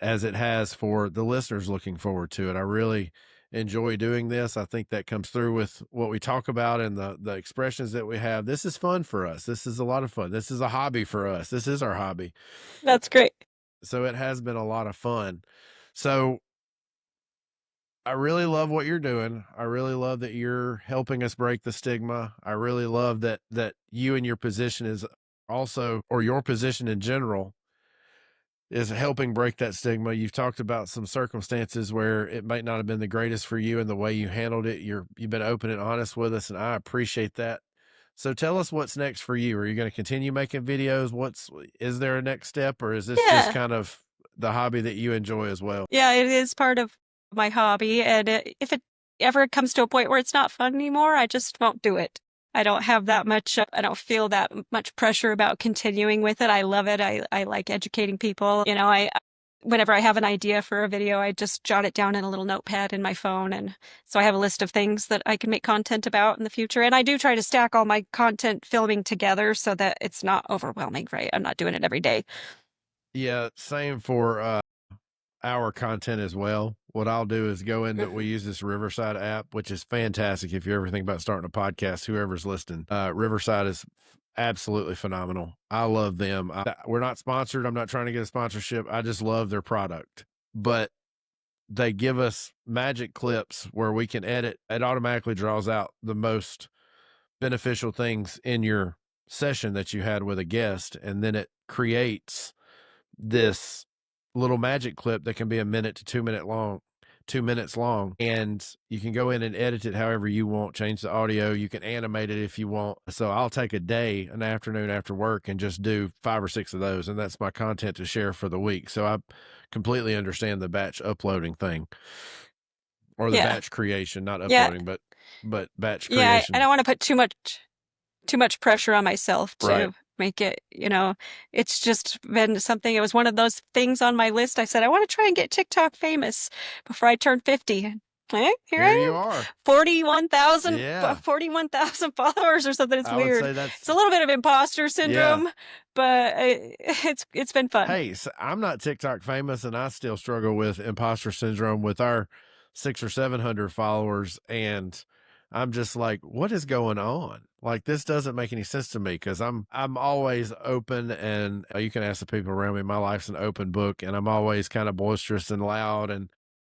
as it has for the listeners looking forward to it. I really enjoy doing this. I think that comes through with what we talk about and the expressions that we have. This is fun for us. This is a lot of fun. This is a hobby for us. This is our hobby. That's great. So it has been a lot of fun. So I really love what you're doing. I really love that you're helping us break the stigma. I really love that you and your position is also, or your position in general, is helping break that stigma. You've talked about some circumstances where it might not have been the greatest for you and the way you handled it. You've been open and honest with us, and I appreciate that. So tell us what's next for you. Are you going to continue making videos? Is there a next step, or is this just Yeah. kind of the hobby that you enjoy as well? Yeah, it is part of my hobby. And if it ever comes to a point where it's not fun anymore, I just won't do it. I don't have that much, I don't feel that much pressure about continuing with it. I love it. I like educating people. Whenever I have an idea for a video, I just jot it down in a little notepad in my phone. And so I have a list of things that I can make content about in the future. And I do try to stack all my content filming together so that it's not overwhelming, right? I'm not doing it every day. Yeah, same for our content as well. What I'll do is go into, we Mhm. use this Riverside app, which is fantastic. If you ever think about starting a podcast, whoever's listening, Riverside is absolutely phenomenal. I love them. We're not sponsored. I'm not trying to get a sponsorship. I just love their product, but they give us magic clips where we can edit. It automatically draws out the most beneficial things in your session that you had with a guest. And then it creates this little magic clip that can be a minute to 2 minutes long. And you can go in and edit it however you want, change the audio. You can animate it if you want. So I'll take an afternoon after work, and just do 5 or 6 of those. And that's my content to share for the week. So I completely understand the batch uploading thing, or the Yeah. batch creation, not Yeah. uploading, but batch Yeah. I creation. don't want to put too much pressure on myself Right. to make it, it's just been something. It was one of those things on my list. I said, I want to try and get TikTok famous before I turn 50. Here Here I you am, are. 41,000, Yeah. 41,000 followers or something. It's I would weird. say that's, It's a little bit of imposter yeah. syndrome, but it's been fun. Hey, so I'm not TikTok famous, and I still struggle with imposter syndrome with our 600 or 700 followers. And I'm just like, what is going on? Like, this doesn't make any sense to me, because I'm always open, and you can ask the people around me. My life's an open book, and I'm always kind of boisterous and loud, and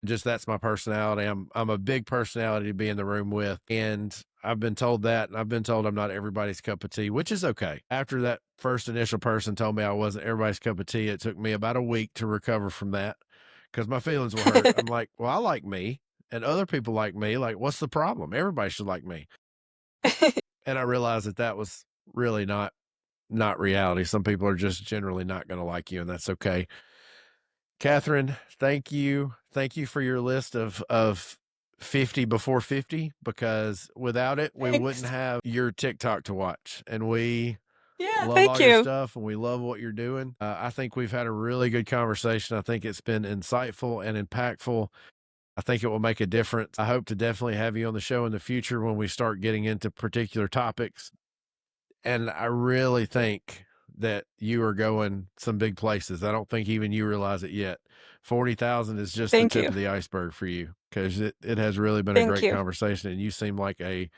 just that's my personality. I'm a big personality to be in the room with. And I've been told that, and I've been told I'm not everybody's cup of tea, which is okay. After that first initial person told me I wasn't everybody's cup of tea, it took me about a week to recover from that, because my feelings were hurt. I'm like, well, I like me, and other people like me. Like, what's the problem? Everybody should like me. And I realized that was really not reality. Some people are just generally not going to like you, and that's okay. Catherine, thank you. Thank you for your list of 50 before 50, because without it, we wouldn't Thanks. have your TikTok to watch. And we Yeah, love thank all your you. stuff, and we love what you're doing. I think we've had a really good conversation. I think it's been insightful and impactful. I think it will make a difference. I hope to definitely have you on the show in the future when we start getting into particular topics. And I really think that you are going some big places. I don't think even you realize it yet. 40,000 is just the Thank tip you. of the iceberg for you, because it has really been a Thank great you. conversation, and you seem like a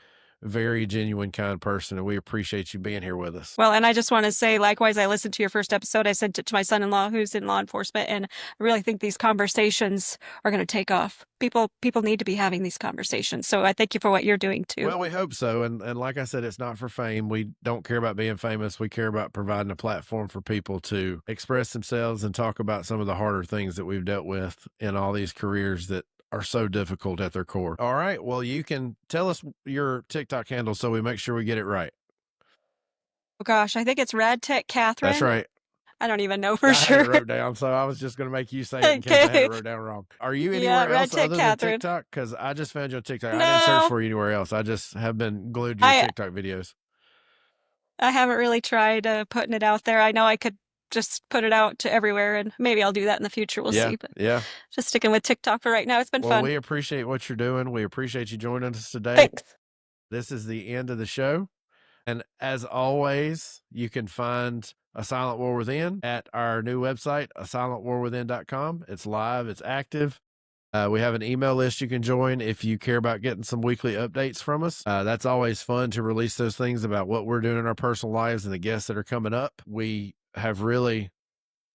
very genuine, kind person, and we appreciate you being here with us. Well, and I just want to say, likewise, I listened to your first episode. I sent it to my son-in-law who's in law enforcement, and I really think these conversations are going to take off. People need to be having these conversations. So I thank you for what you're doing too. Well, we hope so. And like I said, it's not for fame. We don't care about being famous. We care about providing a platform for people to express themselves and talk about some of the harder things that we've dealt with in all these careers that are so difficult at their core. All right. Well, you can tell us your TikTok handle so we make sure we get it right. Oh gosh, I think it's RadTech Catherine. That's right. I don't even know for I sure. had it wrote down, so I was just going to make you say it in case I had it wrote down wrong. Are you anywhere else RadTech other Catherine. than TikTok? Because I just found you on TikTok. No. I didn't search for you anywhere else. I just have been glued to your TikTok videos. I haven't really tried putting it out there. I know I could just put it out to everywhere, and maybe I'll do that in the future. We'll see. But just sticking with TikTok for right now. It's been fun. We appreciate what you're doing. We appreciate you joining us today. Thanks. This is the end of the show. And as always, you can find A Silent War Within at our new website, asilentwarwithin.com. It's live. It's active. We have an email list you can join if you care about getting some weekly updates from us. That's always fun to release those things about what we're doing in our personal lives and the guests that are coming up. We have really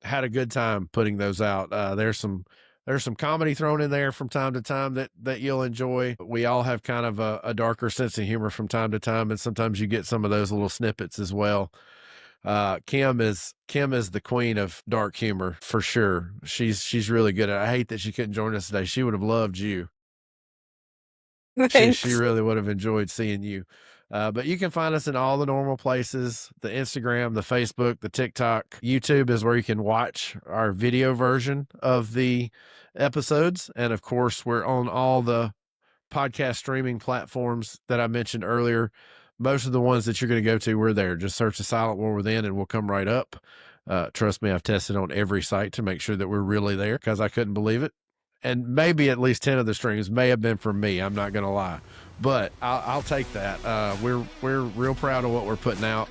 had a good time putting those out. There's some comedy thrown in there from time to time that you'll enjoy. We all have kind of a darker sense of humor from time to time, and sometimes you get some of those little snippets as well. Kim is the queen of dark humor for sure. She's really good at it. I hate that she couldn't join us today. She would have loved you. She really would have enjoyed seeing you. But you can find us in all the normal places, the Instagram, the Facebook, the TikTok. YouTube is where you can watch our video version of the episodes. And of course, we're on all the podcast streaming platforms that I mentioned earlier. Most of the ones that you're going to go to, we're there. Just search A Silent War Within and we'll come right up. Trust me, I've tested on every site to make sure that we're really there because I couldn't believe it. And maybe at least 10 of the streams may have been from me. I'm not going to lie, but I'll take that. We're real proud of what we're putting out,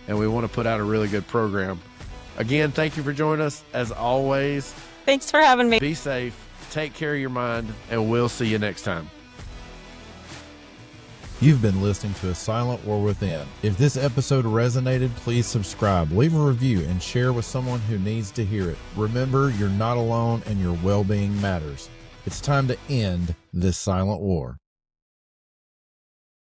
and we want to put out a really good program. Again, thank you for joining us. As always, thanks for having me. Be safe, take care of your mind, and we'll see you next time. You've been listening to A Silent War Within. If this episode resonated, please subscribe, leave a review, and share with someone who needs to hear it. Remember, you're not alone and your well-being matters. It's time to end this silent war.